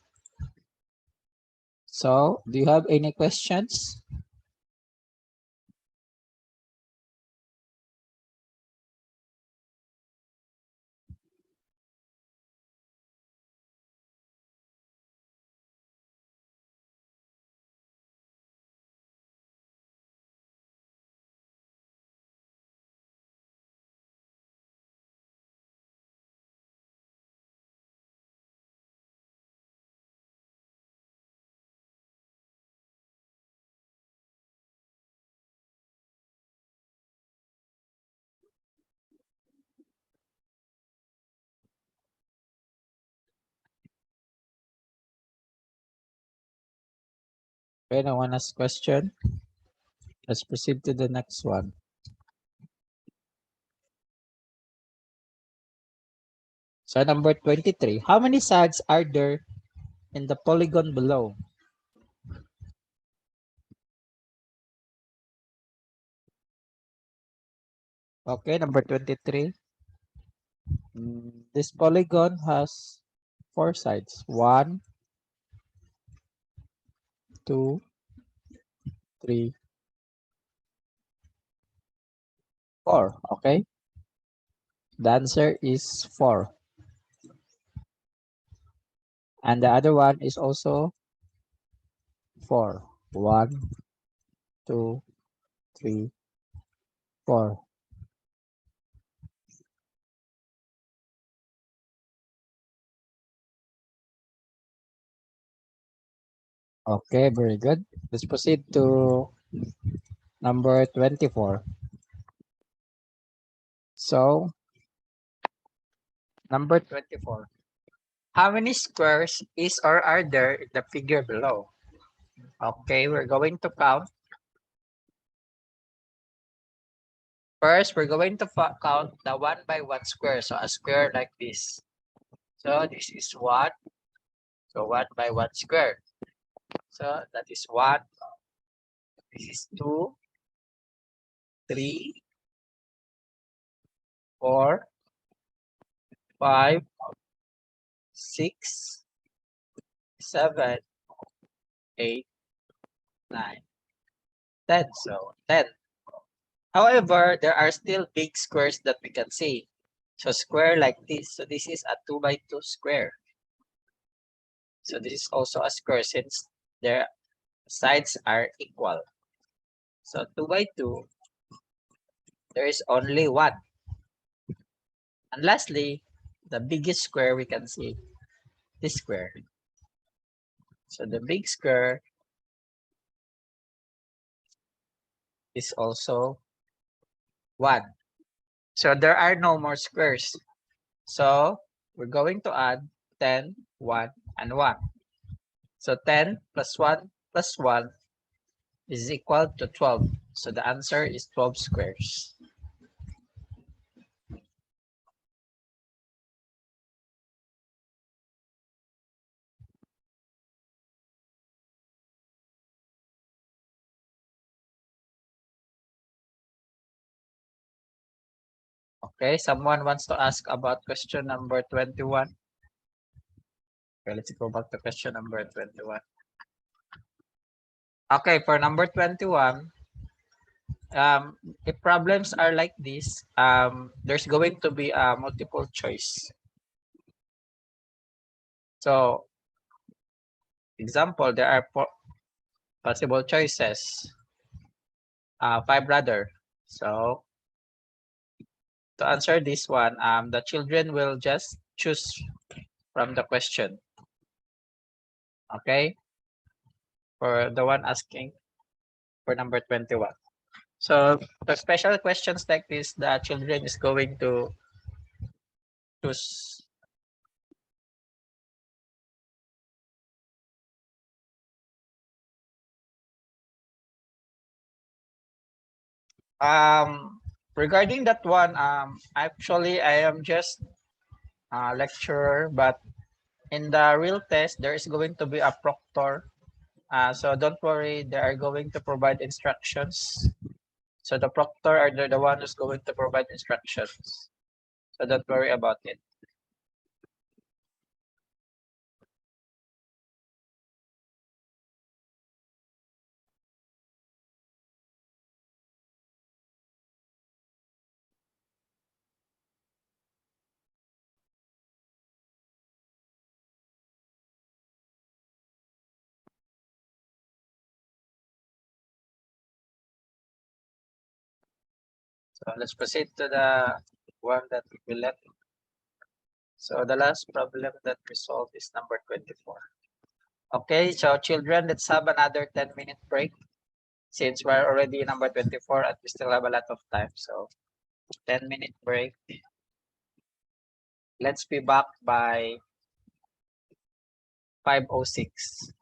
So, do you have any questions? Okay, no one has question. Let's proceed to the next one. So number 23. How many sides are there in the polygon below? Okay, number 23. This polygon has 4 sides. 1, 2, 3, 4. Okay. The answer is 4. And the other one is also 4. 1, 2, 3, 4. Okay, very good. Let's proceed to number 24. So, number 24. How many squares is or are there in the figure below? Okay, we're going to count. First, we're going to count the 1 by 1 square. So, a square like this. So, this is 1. So, 1 by 1 square. So, that is 1. This is 2, 3, 4, 5, 6, 7, 8, 9, 10. So 10. However, there are still big squares that we can see. So square like this. So this is a 2 by 2 square. So this is also a square since their sides are equal. So 2 by 2, there is only 1. And lastly, the biggest square we can see, this square. So the big square is also 1. So there are no more squares. So we're going to add 10, 1, and 1. So 10 plus 1 plus 1 is equal to 12. So the answer is 12 squares. Okay, someone wants to ask about question number 21. Okay, let's go back to question number 21. Okay, for number 21, if problems are like this, there's going to be a multiple choice. So, example, there are possible choices. 5 rather. So, to answer this one, the children will just choose from the question. Okay? For the one asking for number 21. So the special questions like this, the children is going to choose. Regarding that one, actually I am just a lecturer, but in the real test, there is going to be a proctor. So don't worry, they are going to provide instructions. So the proctor are the one who's going to provide instructions. So don't worry about it. So let's proceed to the one that we left. So the last problem that we solved is number 24. Okay, so children, let's have another 10-minute break since we're already number 24 and we still have a lot of time. So 10-minute break. Let's be back by 5:06.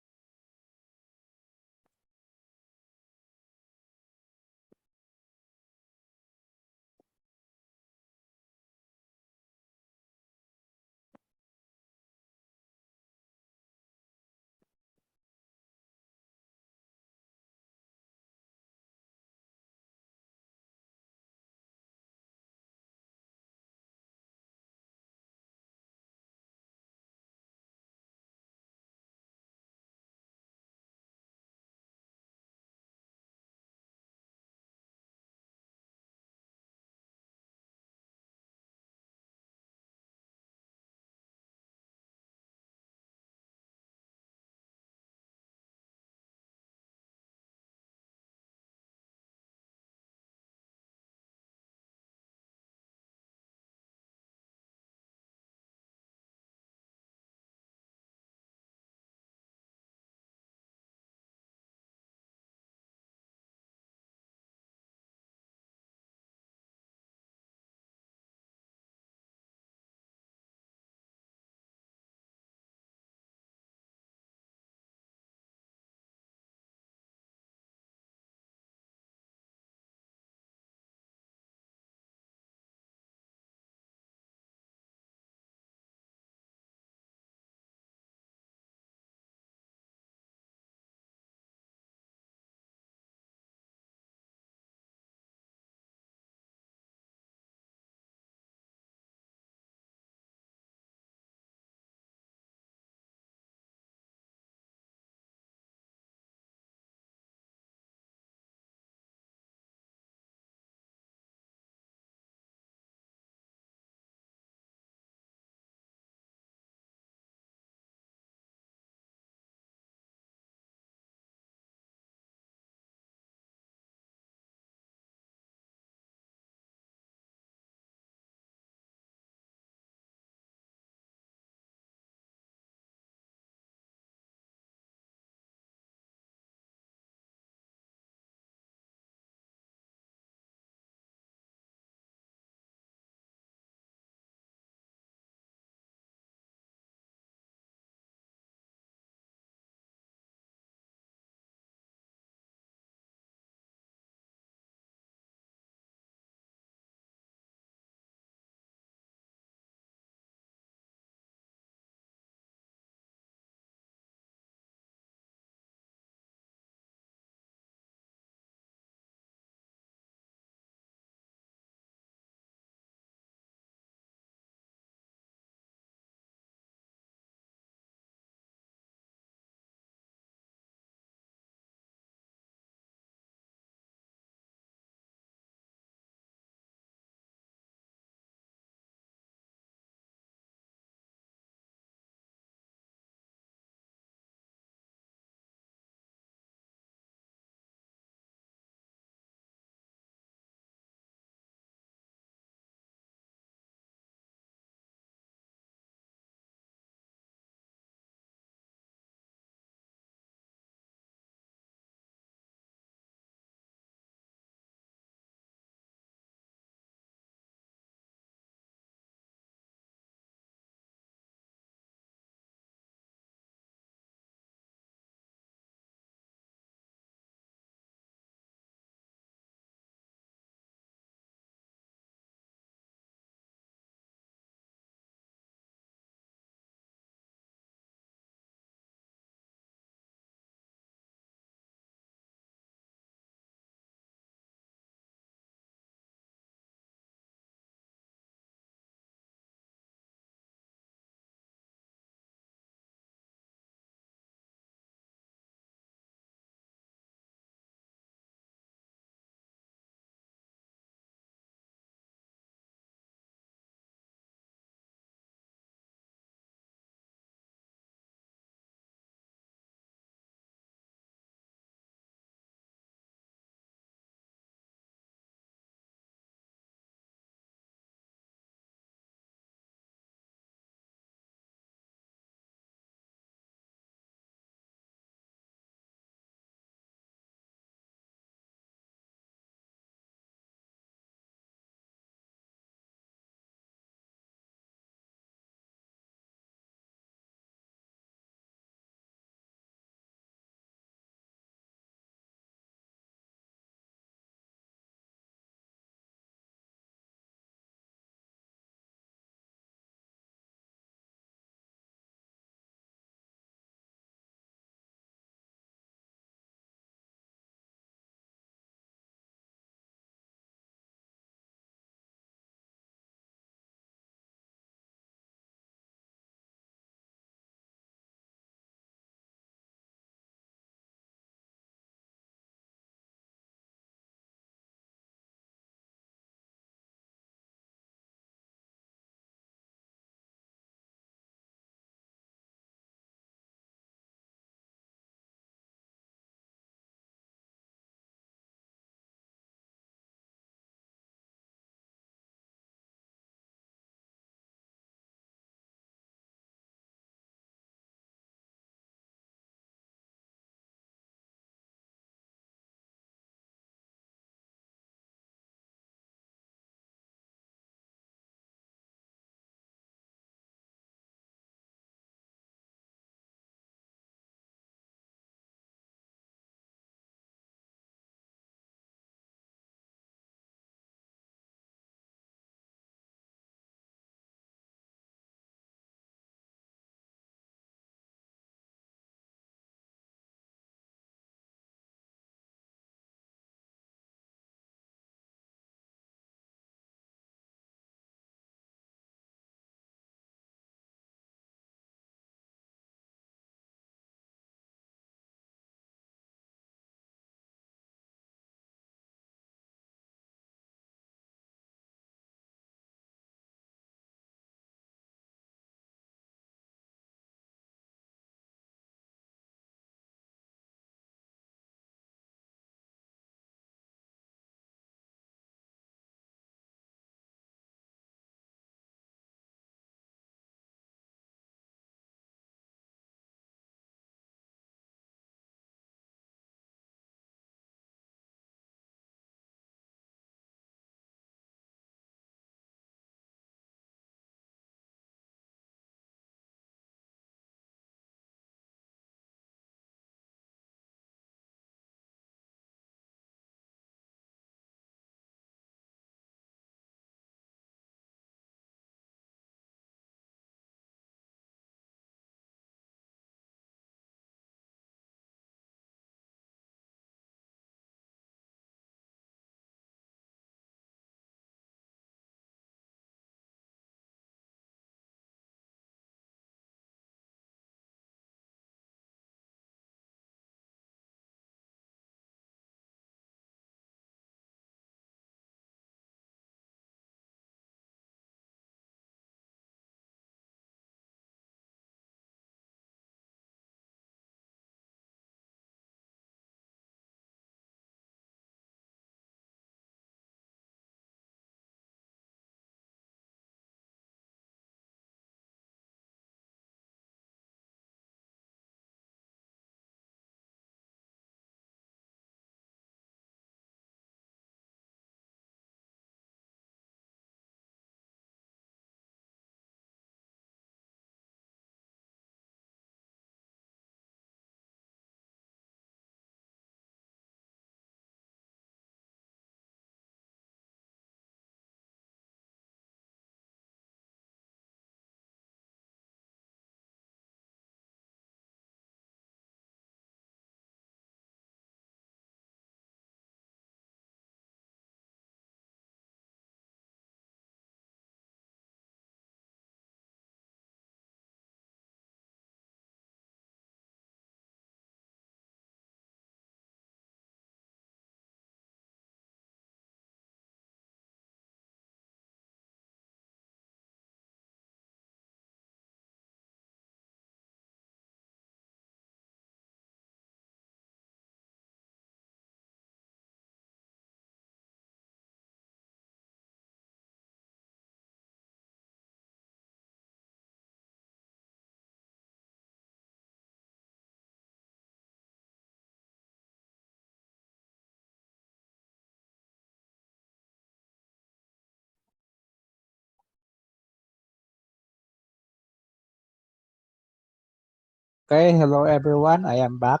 Okay, hello everyone. I am back.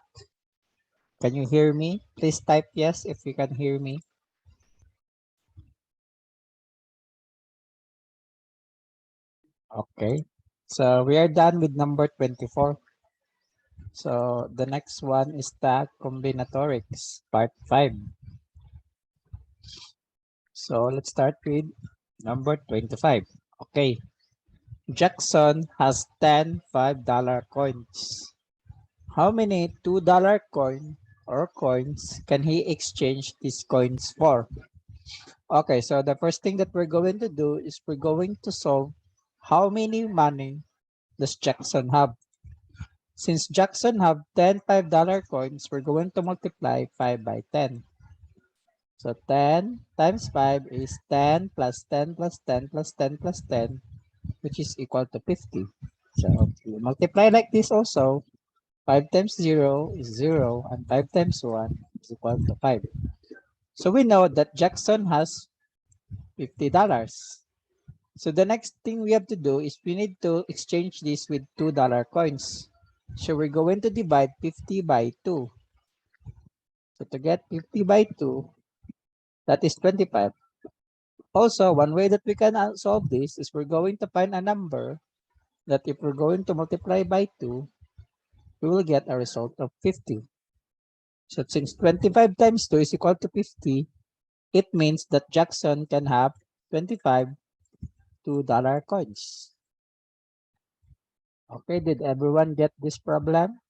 Can you hear me? Please type yes if you can hear me. Okay. So we are done with number 24. So the next one is the combinatorics, part 5. So let's start with number 25. Okay. Jackson has 10 $5 coins. How many $2 coins can he exchange these coins for? Okay, so the first thing that we're going to do is we're going to solve how many money does Jackson have. Since Jackson have 10 $5 coins, we're going to multiply 5 by 10. So 10 times 5 is 10 plus 10 plus 10 plus 10 plus 10, which is equal to 50. So we multiply like this also. 5 times 0 is 0, and 5 times 1 is equal to 5. So we know that Jackson has $50. So the next thing we have to do is we need to exchange this with $2 coins. So we're going to divide 50 by 2. So to get 50 by 2, that is 25. Also, one way that we can solve this is we're going to find a number that if we're going to multiply by 2, we will get a result of 50. So since 25 times 2 is equal to 50, it means that Jackson can have 25 $2 coins. Okay, did everyone get this problem?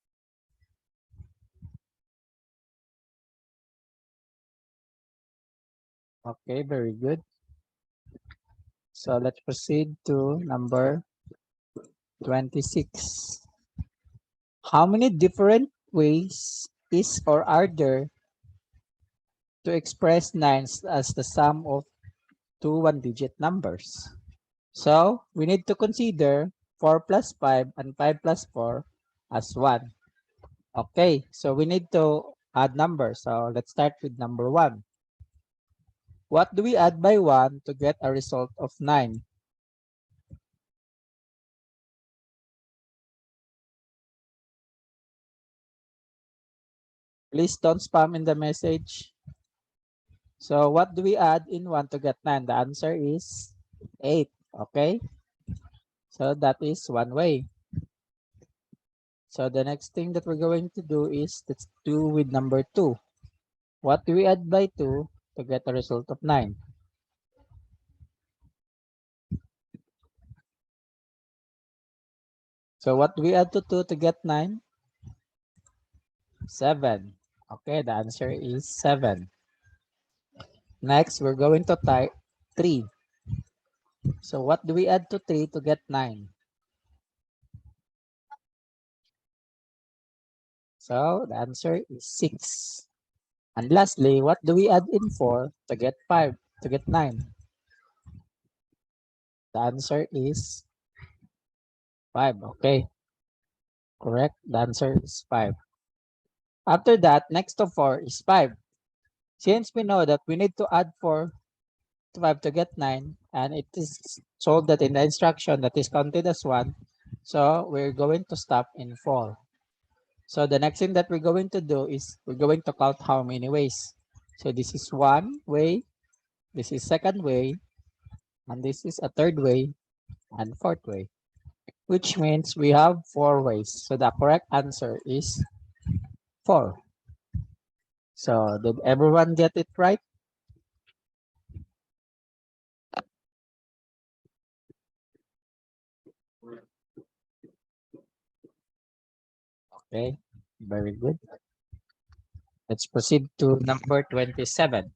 Okay, very good. So let's proceed to number 26. How many different ways is or are there to express 9 as the sum of two one-digit numbers? So we need to consider 4 plus 5 and 5 plus 4 as 1. Okay, so we need to add numbers. So let's start with number 1. What do we add by 1 to get a result of 9? Please don't spam in the message. So what do we add in 1 to get 9? The answer is 8. Okay. So that is one way. So the next thing that we're going to do is let's do with number 2. What do we add by 2 to get a result of 9? So what do we add to 2 to get 9? 7. Okay, the answer is 7. Next, we're going to type 3. So what do we add to 3 to get 9? So the answer is 6. And lastly, what do we add in 4 to get 5 to get 9? The answer is 5. Okay. Correct. The answer is 5. After that, next to 4 is 5. Since we know that we need to add 4 to 5 to get 9, and it is told that in the instruction that is counted as 1, so we're going to stop in 4. So the next thing that we're going to do is we're going to count how many ways. So this is one way, this is second way, and this is a third way, and fourth way, which means we have 4 ways. So the correct answer is 4. So did everyone get it right? Okay, very good. Let's proceed to number 27.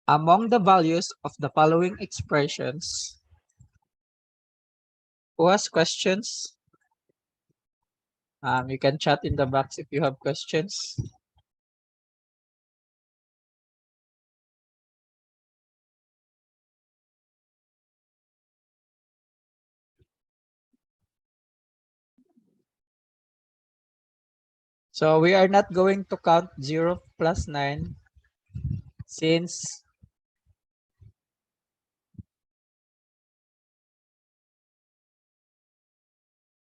Among the values of the following expressions, who has questions? You can chat in the box if you have questions. So we are not going to count 0 plus 9 since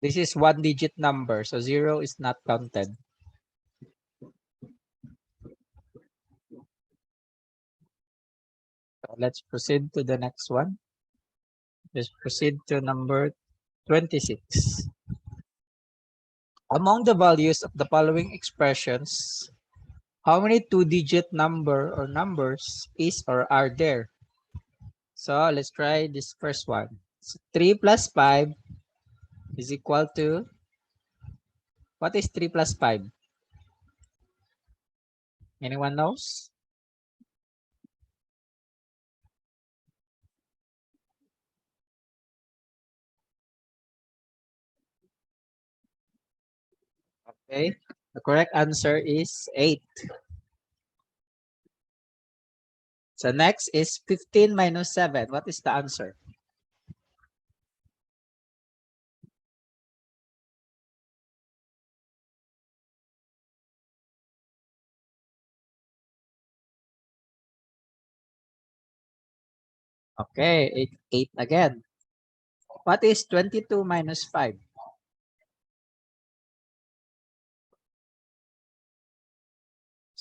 This is one digit number, so 0 is not counted. So let's proceed to the next one. Let's proceed to number 26. Among the values of the following expressions, how many two-digit number or numbers is or are there? So let's try this first one. So 3 plus 5 is equal to, what is 3 plus 5? Anyone knows? Okay, the correct answer is 8. So next is 15 minus 7. What is the answer? Okay, 8 again. What is 22 minus 5?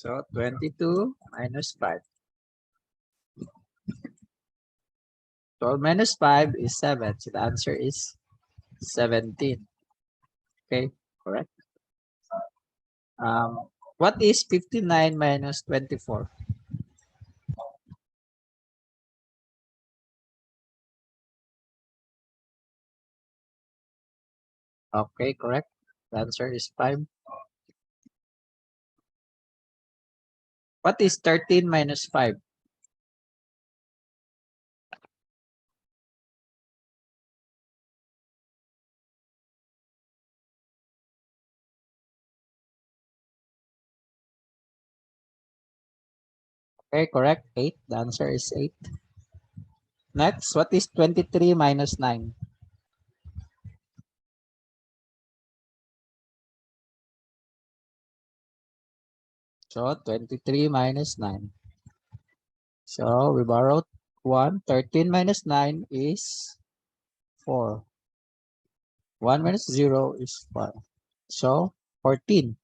So 22 minus 5. 12 minus 5 is 7. So the answer is 17. Okay, correct. What is 59 minus 24? Okay, correct. The answer is 5. What is 13 minus 5? Okay, correct. 8. The answer is 8. Next, what is 23 minus 9? So 23 minus 9. So we borrowed 1. 13 minus 9 is 4. 1 minus 0 is 1. So 14.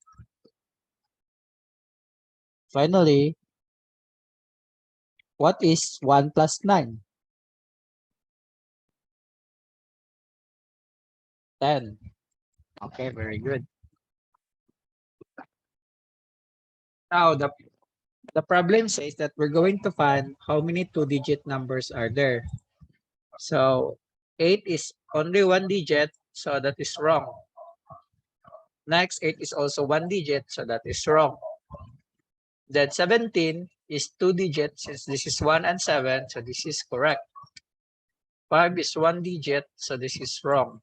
Finally, what is 1 plus 9? 10. Okay, very good. Now, the problem says that we're going to find how many two-digit numbers are there. So 8 is only one digit, so that is wrong. Next, 8 is also one digit, so that is wrong. Then 17 is two digits, since this is 1 and 7, so this is correct. 5 is one digit, so this is wrong.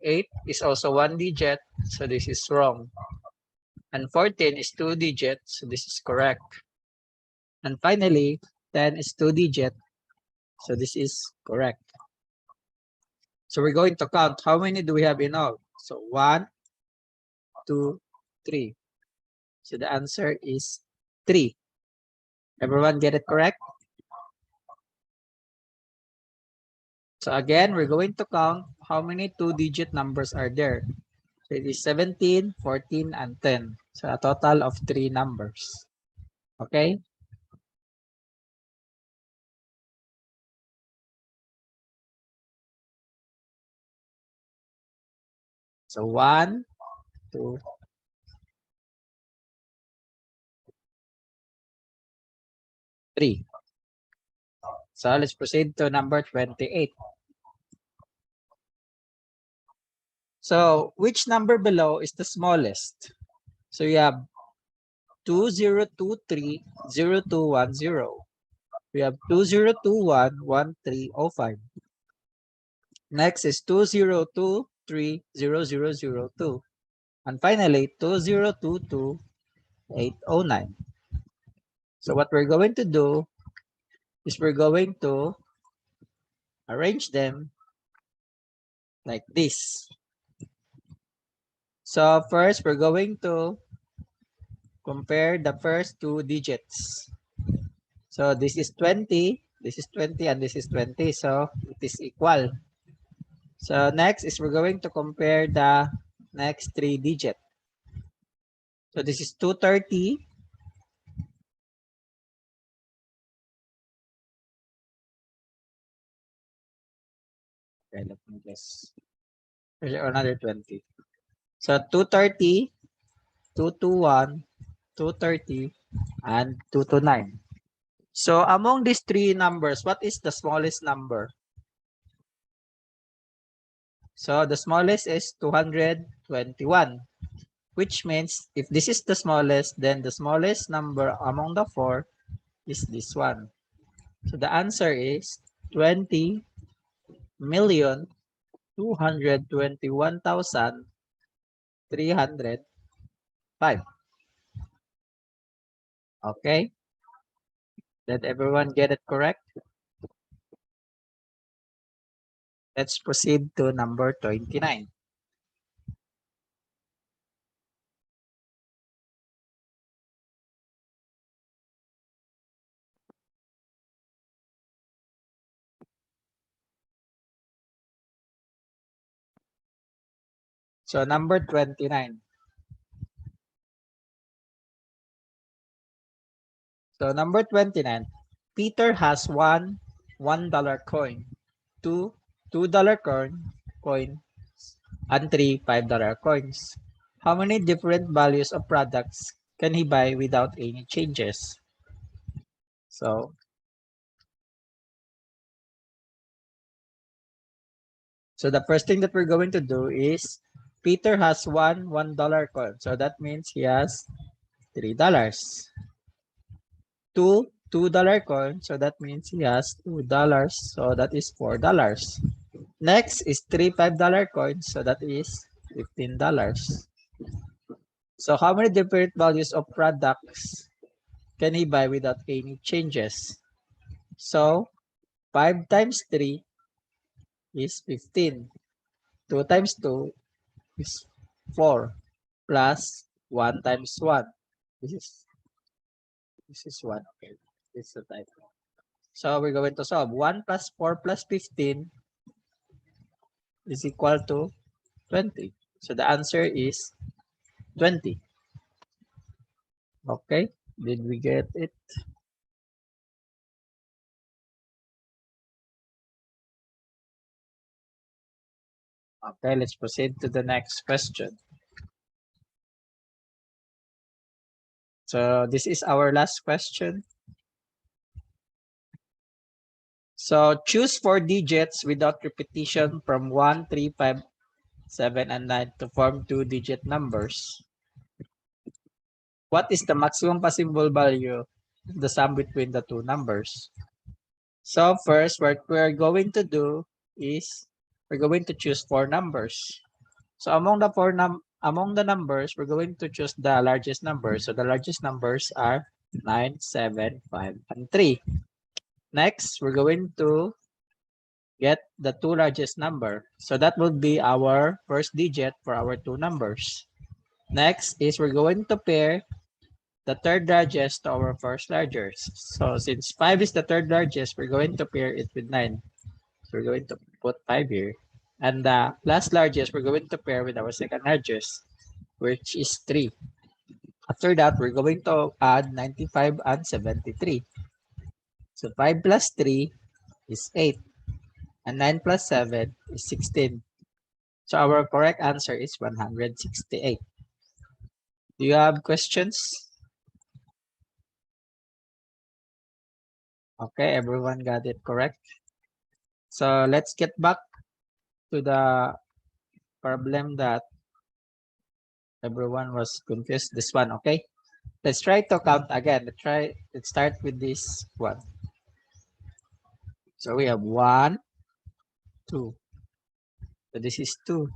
8 is also one digit, so this is wrong. And 14 is two digits, so this is correct. And finally, 10 is two digit, so this is correct. So we're going to count how many do we have in all. So 1, 2, 3. So the answer is 3. Everyone get it correct? So again, we're going to count how many two-digit numbers are there. So it is 17, 14, and 10. So a total of 3 numbers. Okay? So 1, 2, 3. So let's proceed to number 28. So which number below is the smallest? So you have 2023, 0210. We have 2021, 1305. Next is 2023, 0002. And finally, 2022, 809. So what we're going to do is we're going to arrange them like this. So first, we're going to compare the first two digits. So this is 20, this is 20, and this is 20. So it is equal. So next is we're going to compare the next 3 digit. So this is 230. Okay, let me just another 20. So 230, 221, 230, and 229. So among these 3 numbers, what is the smallest number? So the smallest is 221, which means if this is the smallest, then the smallest number among the 4 is this one. So the answer is 20,221,305. Okay. Did everyone get it correct? Let's proceed to number 29. So number 29. So number 29, Peter has one $1 coin, two $2 coin, and three $5 coins. How many different values of products can he buy without any changes? So the first thing that we're going to do is Peter has one $1 coin. So that means he has $3. Two $2 coin. So that means he has $2. So that is $4. Next is three $5 coins. So that is $15. So how many different values of products can he buy without any changes? So 5 times 3 is 15. 2 times 2 is 4 plus 1 times 1. This is 1. Okay. This is the type. So we're going to solve 1 plus 4 plus 15 is equal to 20. So the answer is 20. Okay. Did we get it? Okay, let's proceed to the next question. So this is our last question. So choose 4 digits without repetition from 1, 3, 5, 7, and 9 to form 2-digit numbers. What is the maximum possible value of the sum between the two numbers? So first, what we're going to do is we're going to choose 4 numbers. So among the numbers, we're going to choose the largest number. So the largest numbers are 9, 7, 5, and 3. Next, we're going to get the 2 largest number. So that will be our first digit for our 2 numbers. Next is we're going to pair the 3rd largest to our first largest. So since 5 is the 3rd largest, we're going to pair it with 9. So we're going to put 5 here. And the last largest, we're going to pair with our 2nd largest, which is 3. After that, we're going to add 95 and 73. So 5 plus 3 is 8. And 9 plus 7 is 16. So our correct answer is 168. Do you have questions? Okay, everyone got it correct. So let's get back to the problem that everyone was confused. This one, okay? Let's try to count again. Let's start with this one. So we have 1, 2. So this is 2.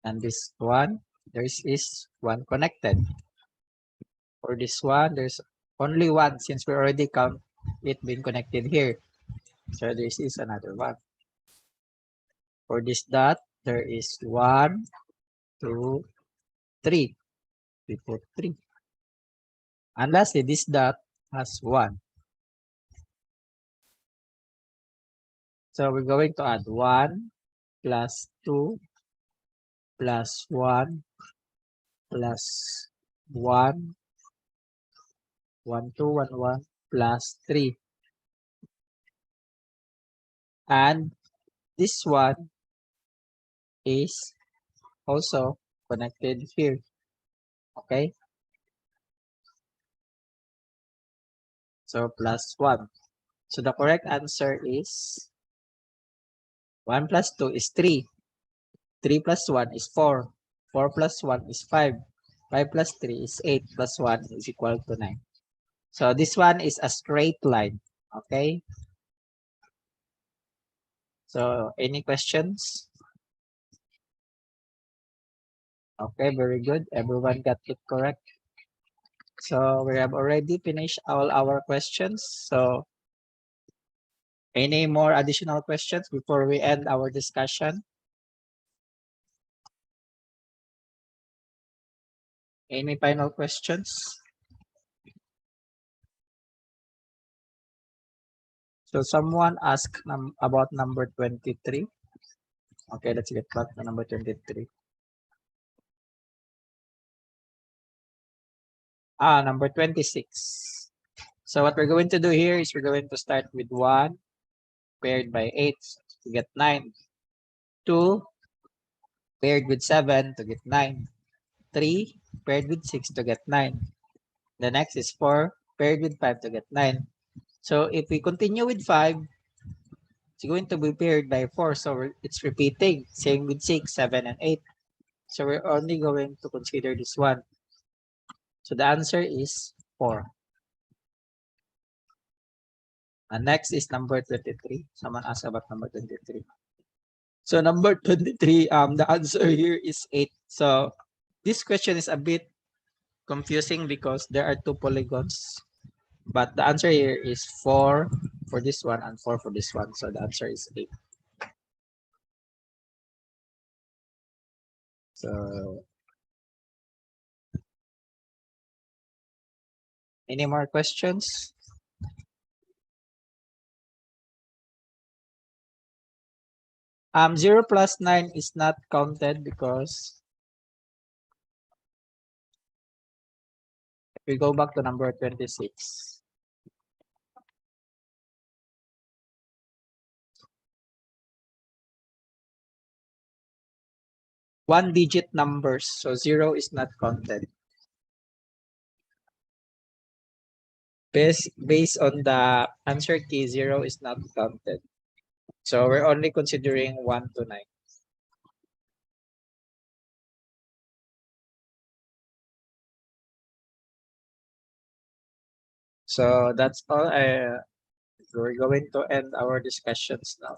And this one, there is 1 connected. For this one, there's only 1 since we already count it being connected here. So this is another 1. For this dot, there is 1, 2, 3. We put 3. And lastly, this dot has 1. So we're going to add 1 plus 2 plus 1 plus 1, 1, 2, 1, 1 plus 3. And this one is also connected here. Okay. So plus 1. So the correct answer is 1 plus 2 is 3. 3 plus 1 is 4. 4 plus 1 is 5. 5 plus 3 is 8 plus 1 is equal to 9. So this one is a straight line. Okay. So any questions? Okay, very good. Everyone got it correct. So we have already finished all our questions. So any more additional questions before we end our discussion? Any final questions? So someone asked about number 23. Okay, let's get back to number 23. Number 26. So what we're going to do here is we're going to start with 1 paired by 8 to get 9. 2 paired with 7 to get 9. 3 paired with 6 to get 9. The next is 4 paired with 5 to get 9. So if we continue with 5, it's going to be paired by 4. So it's repeating. Same with 6, 7, and 8. So we're only going to consider this one. So the answer is 4. And next is number 23. Someone asked about number 23. So number 23, the answer here is 8. So this question is a bit confusing because there are 2 polygons. But the answer here is 4 for this one and 4 for this one. So the answer is 8. So any more questions? 0 plus 9 is not counted because if we go back to number 26. One-digit numbers, so 0 is not counted. Based on the answer key, 0 is not counted. So we're only considering 1 to 9. So that's all. We're going to end our discussions now.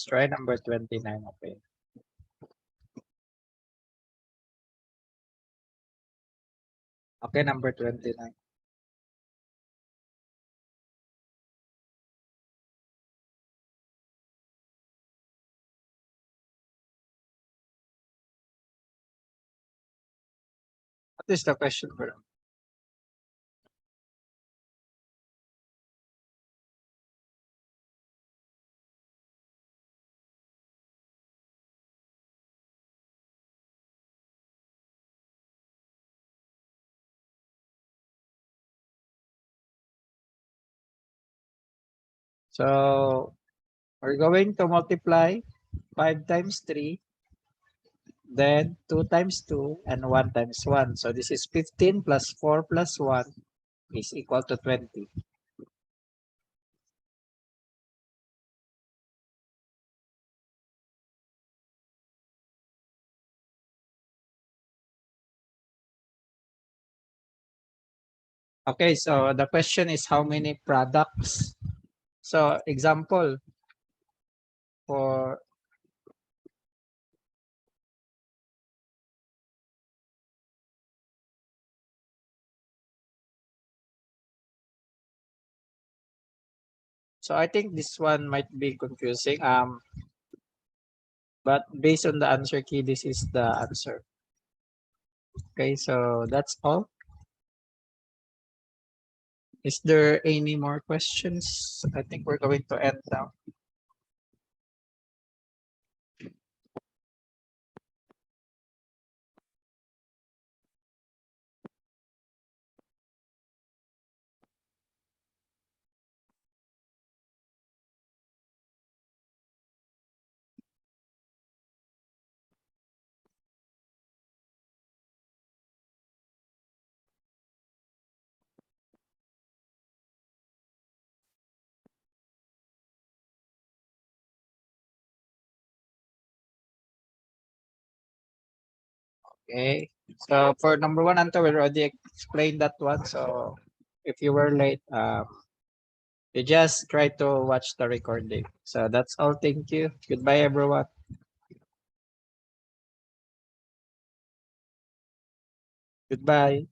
Let's try number 29, okay. Okay, number 29. What is the question for them? So we're going to multiply 5 times 3, then 2 times 2, and 1 times 1. So this is 15 plus 4 plus 1 is equal to 20. Okay, so the question is how many products? So example, for So I think this one might be confusing. But based on the answer key, this is the answer. Okay, so that's all. Is there any more questions? I think we're going to end now. Okay, so for number one, Anto, we already explained that one. So if you were late, you just try to watch the recording. So that's all. Thank you. Goodbye, everyone. Goodbye.